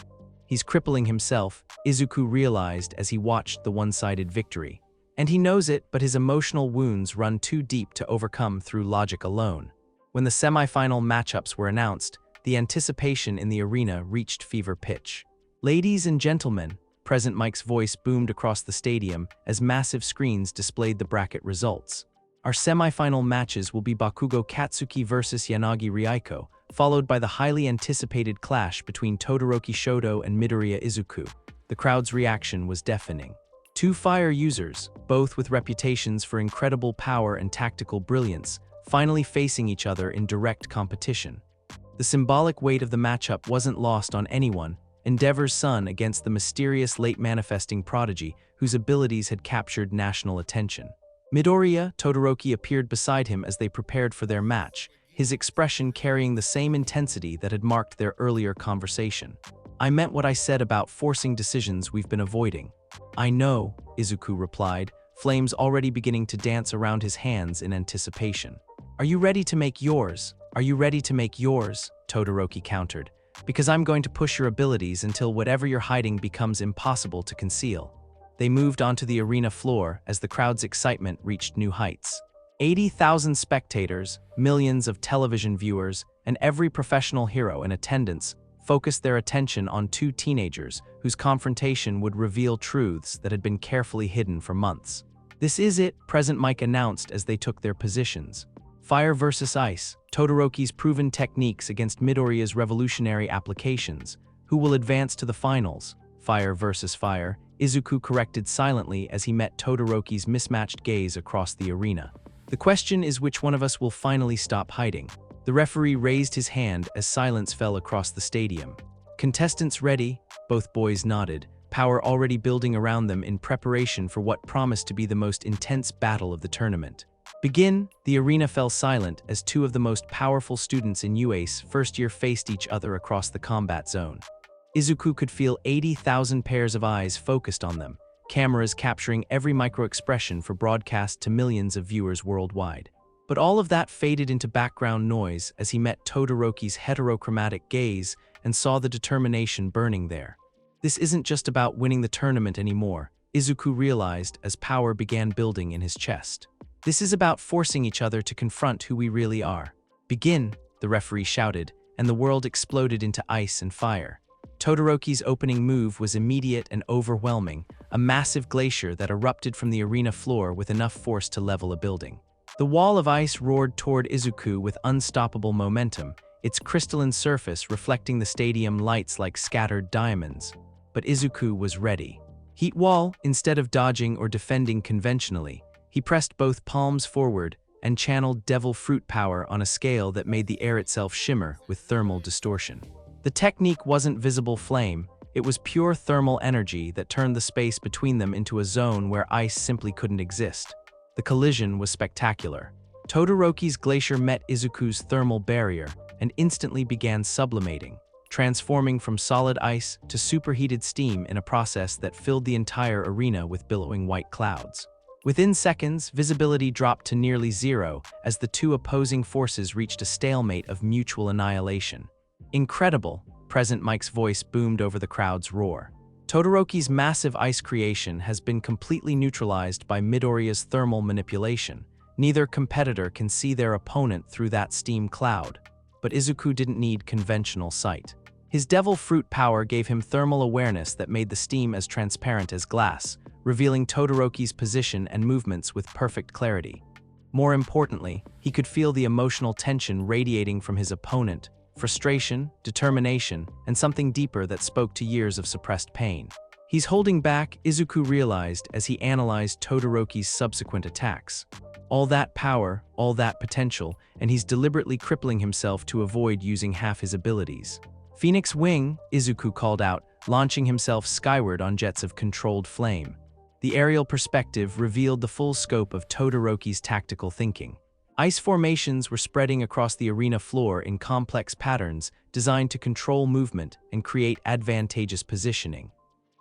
"He's crippling himself," Izuku realized as he watched the one-sided victory. And he knows it, but his emotional wounds run too deep to overcome through logic alone. When the semi-final matchups were announced, the anticipation in the arena reached fever pitch. "Ladies and gentlemen," Present Mike's voice boomed across the stadium as massive screens displayed the bracket results. "Our semi-final matches will be Bakugo Katsuki vs Yanagi Ryaiko, followed by the highly anticipated clash between Todoroki Shodo and Midoriya Izuku." The crowd's reaction was deafening. Two fire users, both with reputations for incredible power and tactical brilliance, finally facing each other in direct competition. The symbolic weight of the matchup wasn't lost on anyone: Endeavor's son against the mysterious late-manifesting prodigy whose abilities had captured national attention. Midoriya Todoroki appeared beside him as they prepared for their match, his expression carrying the same intensity that had marked their earlier conversation. "I meant what I said about forcing decisions we've been avoiding." "I know," Izuku replied, flames already beginning to dance around his hands in anticipation. "Are you ready to make yours? Are you ready to make yours?" Todoroki countered. "Because I'm going to push your abilities until whatever you're hiding becomes impossible to conceal." They moved onto the arena floor as the crowd's excitement reached new heights. 80,000 spectators, millions of television viewers, and every professional hero in attendance focused their attention on two teenagers whose confrontation would reveal truths that had been carefully hidden for months. "This is it," Present Mike announced as they took their positions. Fire versus ice, Todoroki's proven techniques against Midoriya's revolutionary applications. Who will advance to the finals? Fire versus fire, Izuku corrected silently as he met Todoroki's mismatched gaze across the arena. "The question is which one of us will finally stop hiding." The referee raised his hand as silence fell across the stadium. "Contestants ready?" Both boys nodded, power already building around them in preparation for what promised to be the most intense battle of the tournament. "Begin." The arena fell silent as two of the most powerful students in UACE first year faced each other across the combat zone. Izuku could feel 80,000 pairs of eyes focused on them, cameras capturing every micro-expression for broadcast to millions of viewers worldwide. But all of that faded into background noise as he met Todoroki's heterochromatic gaze and saw the determination burning there. This isn't just about winning the tournament anymore, Izuku realized as power began building in his chest. This is about forcing each other to confront who we really are. "Begin," the referee shouted, and the world exploded into ice and fire. Todoroki's opening move was immediate and overwhelming, a massive glacier that erupted from the arena floor with enough force to level a building. The wall of ice roared toward Izuku with unstoppable momentum, its crystalline surface reflecting the stadium lights like scattered diamonds. But Izuku was ready. Heat wall, instead of dodging or defending conventionally, he pressed both palms forward and channeled devil fruit power on a scale that made the air itself shimmer with thermal distortion. The technique wasn't visible flame, it was pure thermal energy that turned the space between them into a zone where ice simply couldn't exist. The collision was spectacular. Todoroki's glacier met Izuku's thermal barrier and instantly began sublimating, transforming from solid ice to superheated steam in a process that filled the entire arena with billowing white clouds. Within seconds, visibility dropped to nearly zero as the two opposing forces reached a stalemate of mutual annihilation. "Incredible," Present Mike's voice boomed over the crowd's roar. Todoroki's massive ice creation has been completely neutralized by Midoriya's thermal manipulation. Neither competitor can see their opponent through that steam cloud. But Izuku didn't need conventional sight. His devil fruit power gave him thermal awareness that made the steam as transparent as glass, revealing Todoroki's position and movements with perfect clarity. More importantly, he could feel the emotional tension radiating from his opponent, frustration, determination, and something deeper that spoke to years of suppressed pain. "He's holding back," Izuku realized as he analyzed Todoroki's subsequent attacks. All that power, all that potential, and he's deliberately crippling himself to avoid using half his abilities. "Phoenix Wing," Izuku called out, launching himself skyward on jets of controlled flame. The aerial perspective revealed the full scope of Todoroki's tactical thinking. Ice formations were spreading across the arena floor in complex patterns designed to control movement and create advantageous positioning.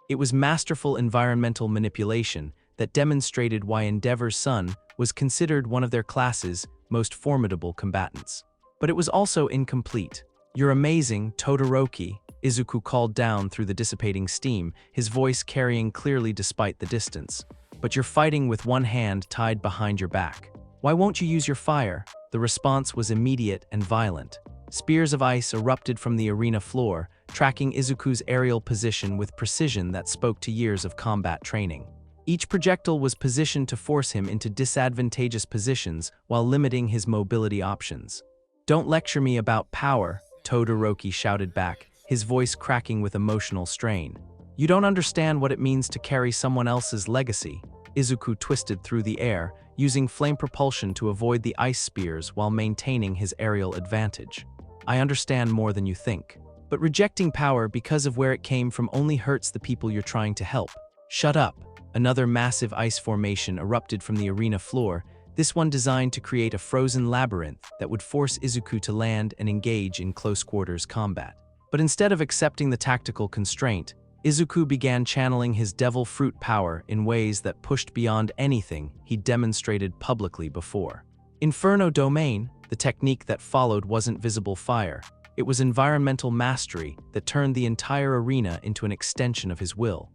It was masterful environmental manipulation that demonstrated why Endeavor's son was considered one of their class's most formidable combatants. But it was also incomplete. "You're amazing, Todoroki," Izuku called down through the dissipating steam, his voice carrying clearly despite the distance. "But you're fighting with one hand tied behind your back. Why won't you use your fire?" The response was immediate and violent. Spears of ice erupted from the arena floor, tracking Izuku's aerial position with precision that spoke to years of combat training. Each projectile was positioned to force him into disadvantageous positions while limiting his mobility options. "Don't lecture me about power," Todoroki shouted back, his voice cracking with emotional strain. "You don't understand what it means to carry someone else's legacy." Izuku twisted through the air, using flame propulsion to avoid the ice spears while maintaining his aerial advantage. "I understand more than you think. But rejecting power because of where it came from only hurts the people you're trying to help." "Shut up." Another massive ice formation erupted from the arena floor, this one designed to create a frozen labyrinth that would force Izuku to land and engage in close-quarters combat. But instead of accepting the tactical constraint, Izuku began channeling his devil fruit power in ways that pushed beyond anything he'd demonstrated publicly before. Inferno Domain, the technique that followed, wasn't visible fire. It was environmental mastery that turned the entire arena into an extension of his will.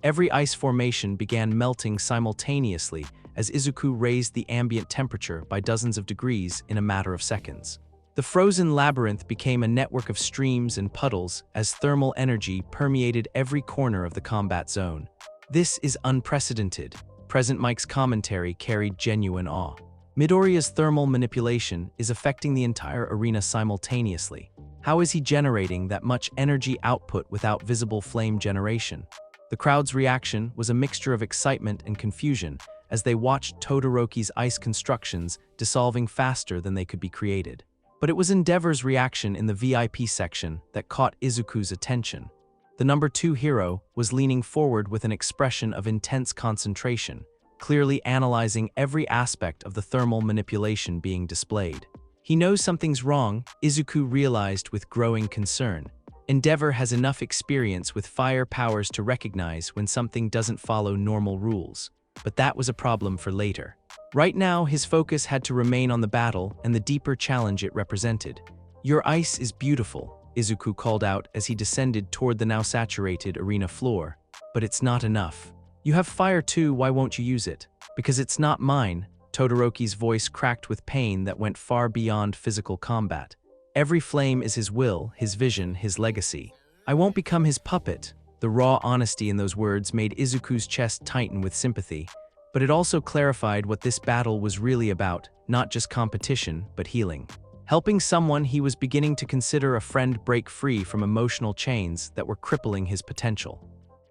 Every ice formation began melting simultaneously as Izuku raised the ambient temperature by dozens of degrees in a matter of seconds. The frozen labyrinth became a network of streams and puddles as thermal energy permeated every corner of the combat zone. "This is unprecedented." Present Mike's commentary carried genuine awe. "Midoriya's thermal manipulation is affecting the entire arena simultaneously. How is he generating that much energy output without visible flame generation?" The crowd's reaction was a mixture of excitement and confusion as they watched Todoroki's ice constructions dissolving faster than they could be created. But it was Endeavor's reaction in the VIP section that caught Izuku's attention. The number 2 hero was leaning forward with an expression of intense concentration, clearly analyzing every aspect of the thermal manipulation being displayed. "He knows something's wrong," Izuku realized with growing concern. Endeavor has enough experience with fire powers to recognize when something doesn't follow normal rules. But that was a problem for later. Right now, his focus had to remain on the battle and the deeper challenge it represented. "Your ice is beautiful," Izuku called out as he descended toward the now saturated arena floor. "But it's not enough. You have fire too, why won't you use it?" "Because it's not mine." Todoroki's voice cracked with pain that went far beyond physical combat. "Every flame is his will, his vision, his legacy. I won't become his puppet." The raw honesty in those words made Izuku's chest tighten with sympathy, but it also clarified what this battle was really about, not just competition, but healing. Helping someone he was beginning to consider a friend break free from emotional chains that were crippling his potential.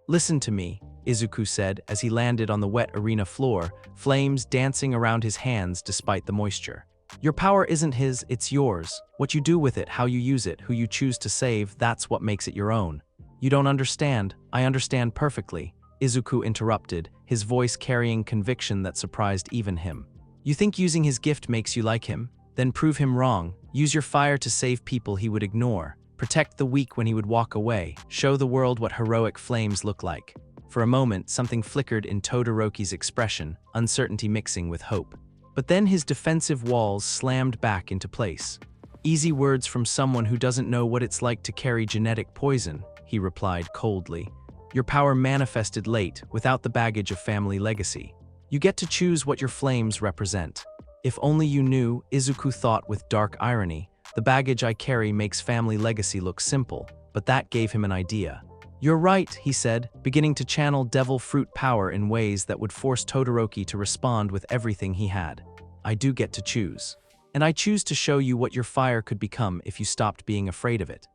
"Listen to me," Izuku said as he landed on the wet arena floor, flames dancing around his hands despite the moisture. "Your power isn't his, it's yours. What you do with it, how you use it, who you choose to save, that's what makes it your own." "You don't understand." "I understand perfectly," Izuku interrupted, his voice carrying conviction that surprised even him. "You think using his gift makes you like him? Then prove him wrong. Use your fire to save people he would ignore. Protect the weak when he would walk away. Show the world what heroic flames look like." For a moment, something flickered in Todoroki's expression, uncertainty mixing with hope. But then his defensive walls slammed back into place. "Easy words from someone who doesn't know what it's like to carry genetic poison," he replied coldly. "Your power manifested late, without the baggage of family legacy. You get to choose what your flames represent." "If only you knew," Izuku thought with dark irony, "the baggage I carry makes family legacy look simple," but that gave him an idea. "You're right," he said, beginning to channel devil fruit power in ways that would force Todoroki to respond with everything he had. "I do get to choose. And I choose to show you what your fire could become if you stopped being afraid of it."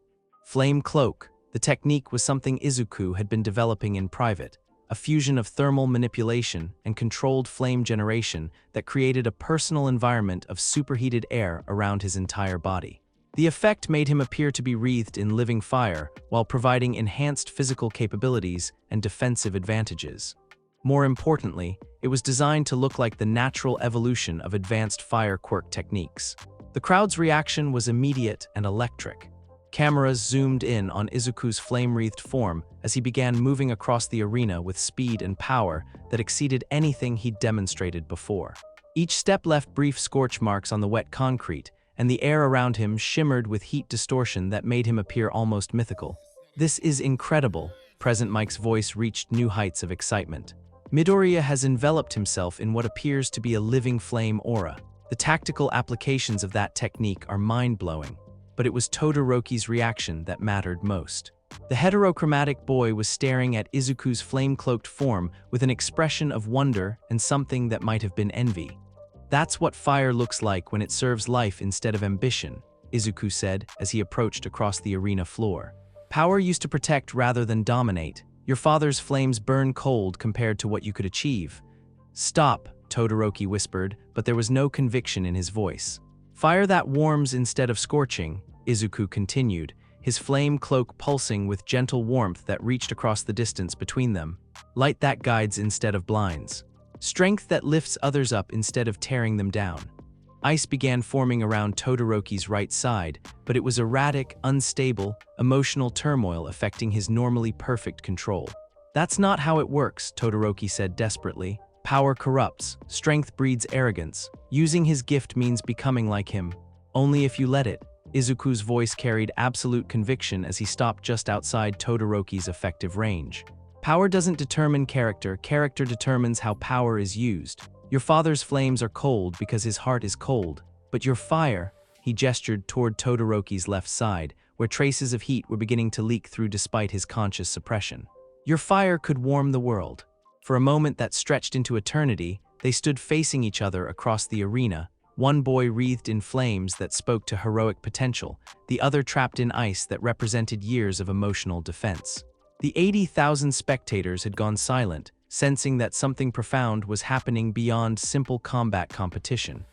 Flame Cloak. The technique was something Izuku had been developing in private, a fusion of thermal manipulation and controlled flame generation that created a personal environment of superheated air around his entire body. The effect made him appear to be wreathed in living fire while providing enhanced physical capabilities and defensive advantages. More importantly, it was designed to look like the natural evolution of advanced fire quirk techniques. The crowd's reaction was immediate and electric. Cameras zoomed in on Izuku's flame-wreathed form as he began moving across the arena with speed and power that exceeded anything he'd demonstrated before. Each step left brief scorch marks on the wet concrete, and the air around him shimmered with heat distortion that made him appear almost mythical. "This is incredible," Present Mike's voice reached new heights of excitement. Midoriya has enveloped himself in what appears to be a living flame aura. The tactical applications of that technique are mind-blowing, but it was Todoroki's reaction that mattered most. The heterochromatic boy was staring at Izuku's flame-cloaked form with an expression of wonder and something that might have been envy. "That's what fire looks like when it serves life instead of ambition," Izuku said as he approached across the arena floor. "Power used to protect rather than dominate. Your father's flames burn cold compared to what you could achieve." "Stop," Todoroki whispered, but there was no conviction in his voice. "Fire that warms instead of scorching," Izuku continued, his flame cloak pulsing with gentle warmth that reached across the distance between them. "Light that guides instead of blinds. Strength that lifts others up instead of tearing them down." Ice began forming around Todoroki's right side, but it was erratic, unstable, emotional turmoil affecting his normally perfect control. "That's not how it works," Todoroki said desperately. "Power corrupts, strength breeds arrogance. Using his gift means becoming like him. Only if you let it." Izuku's voice carried absolute conviction as he stopped just outside Todoroki's effective range. "Power doesn't determine character, character determines how power is used. Your father's flames are cold because his heart is cold, but your fire," he gestured toward Todoroki's left side, where traces of heat were beginning to leak through despite his conscious suppression. "Your fire could warm the world." For a moment that stretched into eternity, they stood facing each other across the arena, one boy wreathed in flames that spoke to heroic potential, the other trapped in ice that represented years of emotional defense. The 80,000 spectators had gone silent, sensing that something profound was happening beyond simple combat competition.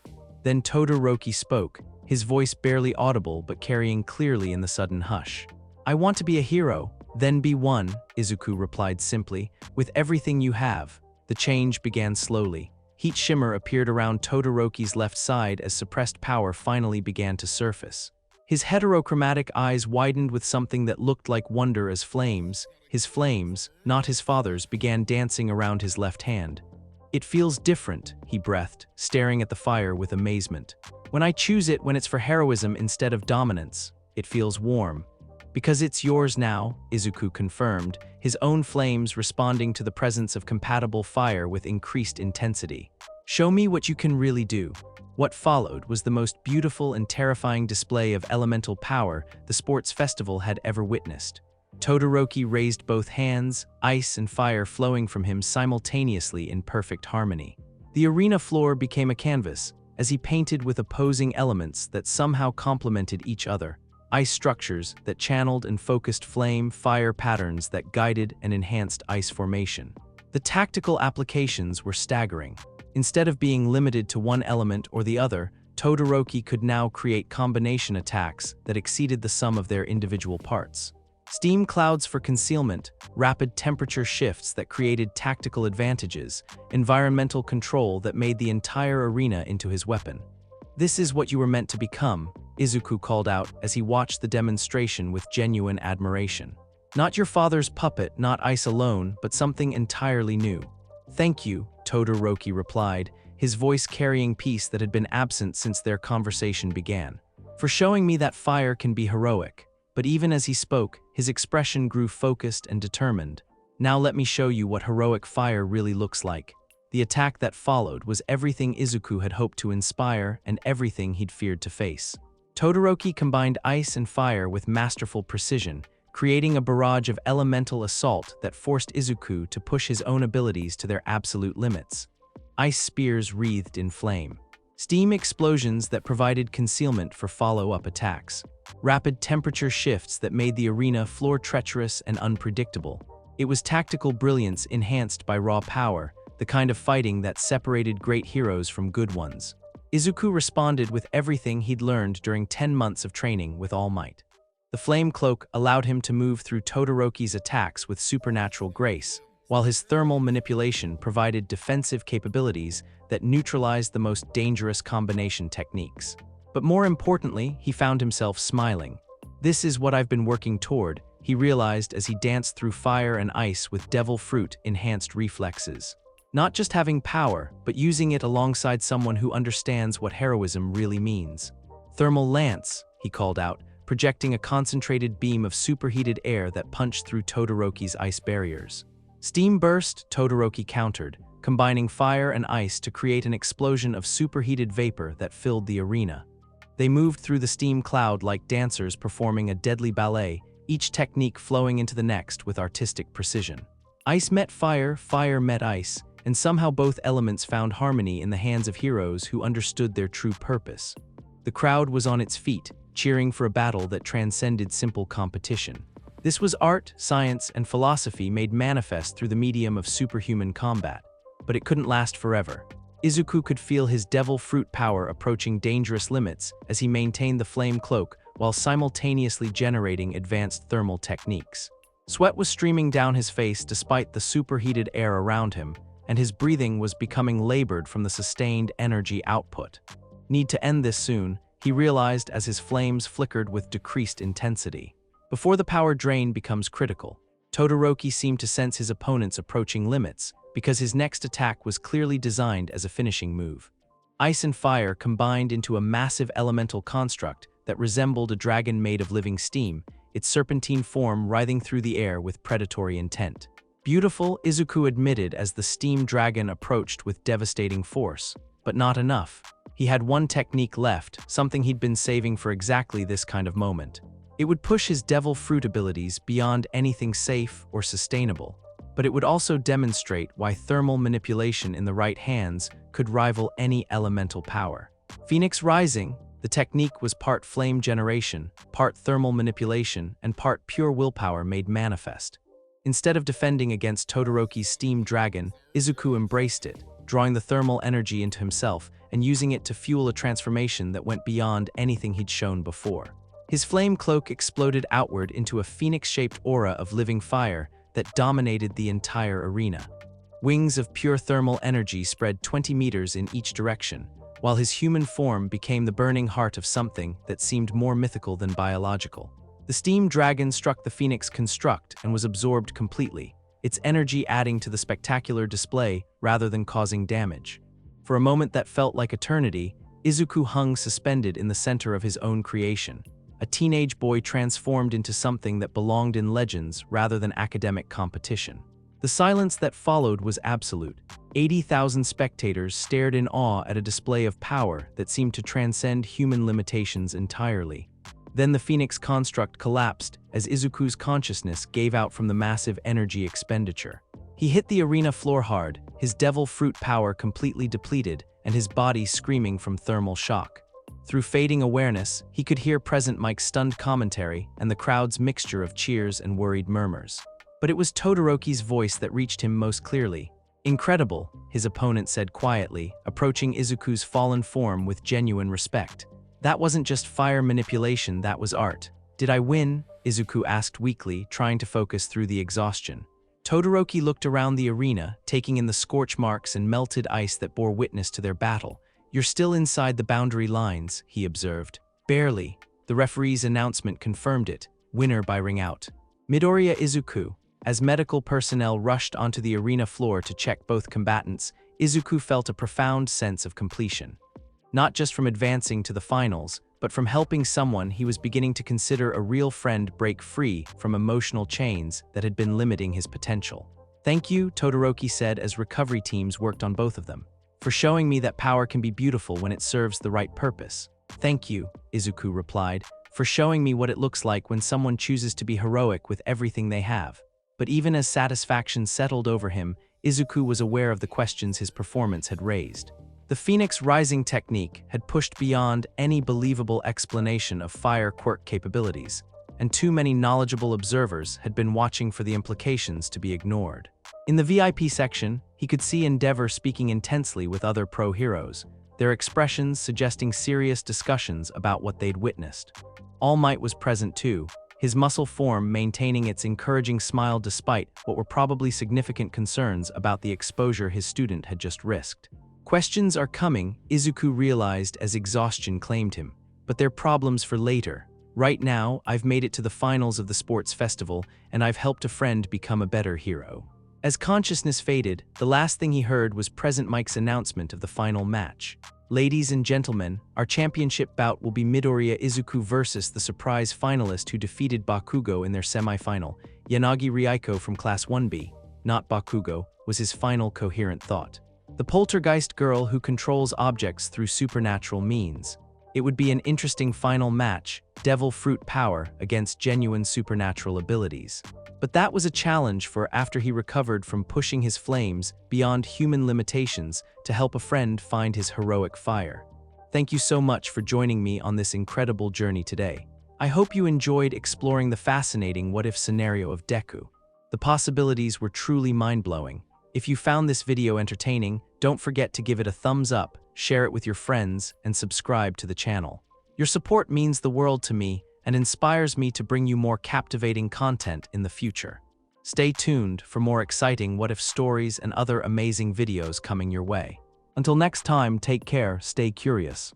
Then Todoroki spoke, his voice barely audible but carrying clearly in the sudden hush. "I want to be a hero, then be one," Izuku replied simply, "with everything you have." The change began slowly. Heat shimmer appeared around Todoroki's left side as suppressed power finally began to surface. His heterochromatic eyes widened with something that looked like wonder as his flames, not his father's, began dancing around his left hand. "It feels different," he breathed, staring at the fire with amazement. "When I choose it when it's for heroism instead of dominance, it feels warm." "Because it's yours now," Izuku confirmed, his own flames responding to the presence of compatible fire with increased intensity. "Show me what you can really do." What followed was the most beautiful and terrifying display of elemental power the sports festival had ever witnessed. Todoroki raised both hands, ice and fire flowing from him simultaneously in perfect harmony. The arena floor became a canvas, as he painted with opposing elements that somehow complemented each other. Ice structures that channeled and focused flame, fire patterns that guided and enhanced ice formation. The tactical applications were staggering. Instead of being limited to one element or the other, Todoroki could now create combination attacks that exceeded the sum of their individual parts. Steam clouds for concealment, rapid temperature shifts that created tactical advantages, environmental control that made the entire arena into his weapon. "This is what you were meant to become," Izuku called out as he watched the demonstration with genuine admiration. "Not your father's puppet, not ice alone, but something entirely new." "Thank you," Todoroki replied, his voice carrying peace that had been absent since their conversation began. "For showing me that fire can be heroic." But even as he spoke, his expression grew focused and determined. "Now let me show you what heroic fire really looks like." The attack that followed was everything Izuku had hoped to inspire and everything he'd feared to face. Todoroki combined ice and fire with masterful precision, creating a barrage of elemental assault that forced Izuku to push his own abilities to their absolute limits. Ice spears wreathed in flame. Steam explosions that provided concealment for follow-up attacks. Rapid temperature shifts that made the arena floor treacherous and unpredictable. It was tactical brilliance enhanced by raw power, the kind of fighting that separated great heroes from good ones. Izuku responded with everything he'd learned during 10 months of training with all might. The flame cloak allowed him to move through Todoroki's attacks with supernatural grace, while his thermal manipulation provided defensive capabilities that neutralized the most dangerous combination techniques. But more importantly, he found himself smiling. This is what I've been working toward, he realized as he danced through fire and ice with devil fruit enhanced reflexes. Not just having power, but using it alongside someone who understands what heroism really means. Thermal lance, he called out, projecting a concentrated beam of superheated air that punched through Todoroki's ice barriers. Steam burst, Todoroki countered, combining fire and ice to create an explosion of superheated vapor that filled the arena. They moved through the steam cloud like dancers performing a deadly ballet, each technique flowing into the next with artistic precision. Ice met fire, fire met ice, and somehow both elements found harmony in the hands of heroes who understood their true purpose. The crowd was on its feet, cheering for a battle that transcended simple competition. This was art, science, and philosophy made manifest through the medium of superhuman combat. But it couldn't last forever. Izuku could feel his devil fruit power approaching dangerous limits as he maintained the flame cloak while simultaneously generating advanced thermal techniques. Sweat was streaming down his face despite the superheated air around him, and his breathing was becoming labored from the sustained energy output. Need to end this soon, he realized as his flames flickered with decreased intensity. Before the power drain becomes critical, Todoroki seemed to sense his opponent's approaching limits, because his next attack was clearly designed as a finishing move. Ice and fire combined into a massive elemental construct that resembled a dragon made of living steam, its serpentine form writhing through the air with predatory intent. Beautiful, Izuku admitted as the steam dragon approached with devastating force. But not enough. He had one technique left, something he'd been saving for exactly this kind of moment. It would push his devil fruit abilities beyond anything safe or sustainable. But it would also demonstrate why thermal manipulation in the right hands could rival any elemental power. Phoenix Rising, the technique was part flame generation, part thermal manipulation, and part pure willpower made manifest. Instead of defending against Todoroki's steam dragon, Izuku embraced it, drawing the thermal energy into himself and using it to fuel a transformation that went beyond anything he'd shown before. His flame cloak exploded outward into a phoenix-shaped aura of living fire that dominated the entire arena. Wings of pure thermal energy spread 20 meters in each direction, while his human form became the burning heart of something that seemed more mythical than biological. The steam dragon struck the phoenix construct and was absorbed completely, its energy adding to the spectacular display rather than causing damage. For a moment that felt like eternity, Izuku hung suspended in the center of his own creation. A teenage boy transformed into something that belonged in legends rather than academic competition. The silence that followed was absolute. 80,000 spectators stared in awe at a display of power that seemed to transcend human limitations entirely. Then the Phoenix construct collapsed as Izuku's consciousness gave out from the massive energy expenditure. He hit the arena floor hard, his devil fruit power completely depleted and his body screaming from thermal shock. Through fading awareness, he could hear present Mike's stunned commentary and the crowd's mixture of cheers and worried murmurs. But it was Todoroki's voice that reached him most clearly. "Incredible," his opponent said quietly, approaching Izuku's fallen form with genuine respect. "That wasn't just fire manipulation, that was art." "Did I win?" Izuku asked weakly, trying to focus through the exhaustion. Todoroki looked around the arena, taking in the scorch marks and melted ice that bore witness to their battle. "You're still inside the boundary lines," he observed. "Barely." The referee's announcement confirmed it, winner by ring out. Midoriya Izuku. As medical personnel rushed onto the arena floor to check both combatants, Izuku felt a profound sense of completion. Not just from advancing to the finals, but from helping someone he was beginning to consider a real friend break free from emotional chains that had been limiting his potential. "Thank you," Todoroki said as recovery teams worked on both of them, "for showing me that power can be beautiful when it serves the right purpose." "Thank you," Izuku replied, "for showing me what it looks like when someone chooses to be heroic with everything they have." But even as satisfaction settled over him, Izuku was aware of the questions his performance had raised. The Phoenix Rising technique had pushed beyond any believable explanation of fire quirk capabilities, and too many knowledgeable observers had been watching for the implications to be ignored. In the VIP section, he could see Endeavor speaking intensely with other pro heroes, their expressions suggesting serious discussions about what they'd witnessed. All Might was present too, his muscle form maintaining its encouraging smile despite what were probably significant concerns about the exposure his student had just risked. Questions are coming, Izuku realized as exhaustion claimed him, but they're problems for later. Right now, I've made it to the finals of the sports festival, and I've helped a friend become a better hero. As consciousness faded, the last thing he heard was Present Mike's announcement of the final match. Ladies and gentlemen, our championship bout will be Midoriya Izuku versus the surprise finalist who defeated Bakugo in their semi-final. Yanagi Ryaiko from Class 1B, not Bakugo, was his final coherent thought. The poltergeist girl who controls objects through supernatural means. It would be an interesting final match, devil fruit power against genuine supernatural abilities. But that was a challenge for after he recovered from pushing his flames beyond human limitations to help a friend find his heroic fire. Thank you so much for joining me on this incredible journey today. I hope you enjoyed exploring the fascinating what-if scenario of Deku. The possibilities were truly mind-blowing. If you found this video entertaining, don't forget to give it a thumbs up, share it with your friends, and subscribe to the channel. Your support means the world to me and inspires me to bring you more captivating content in the future. Stay tuned for more exciting what-if stories and other amazing videos coming your way. Until next time, take care, stay curious.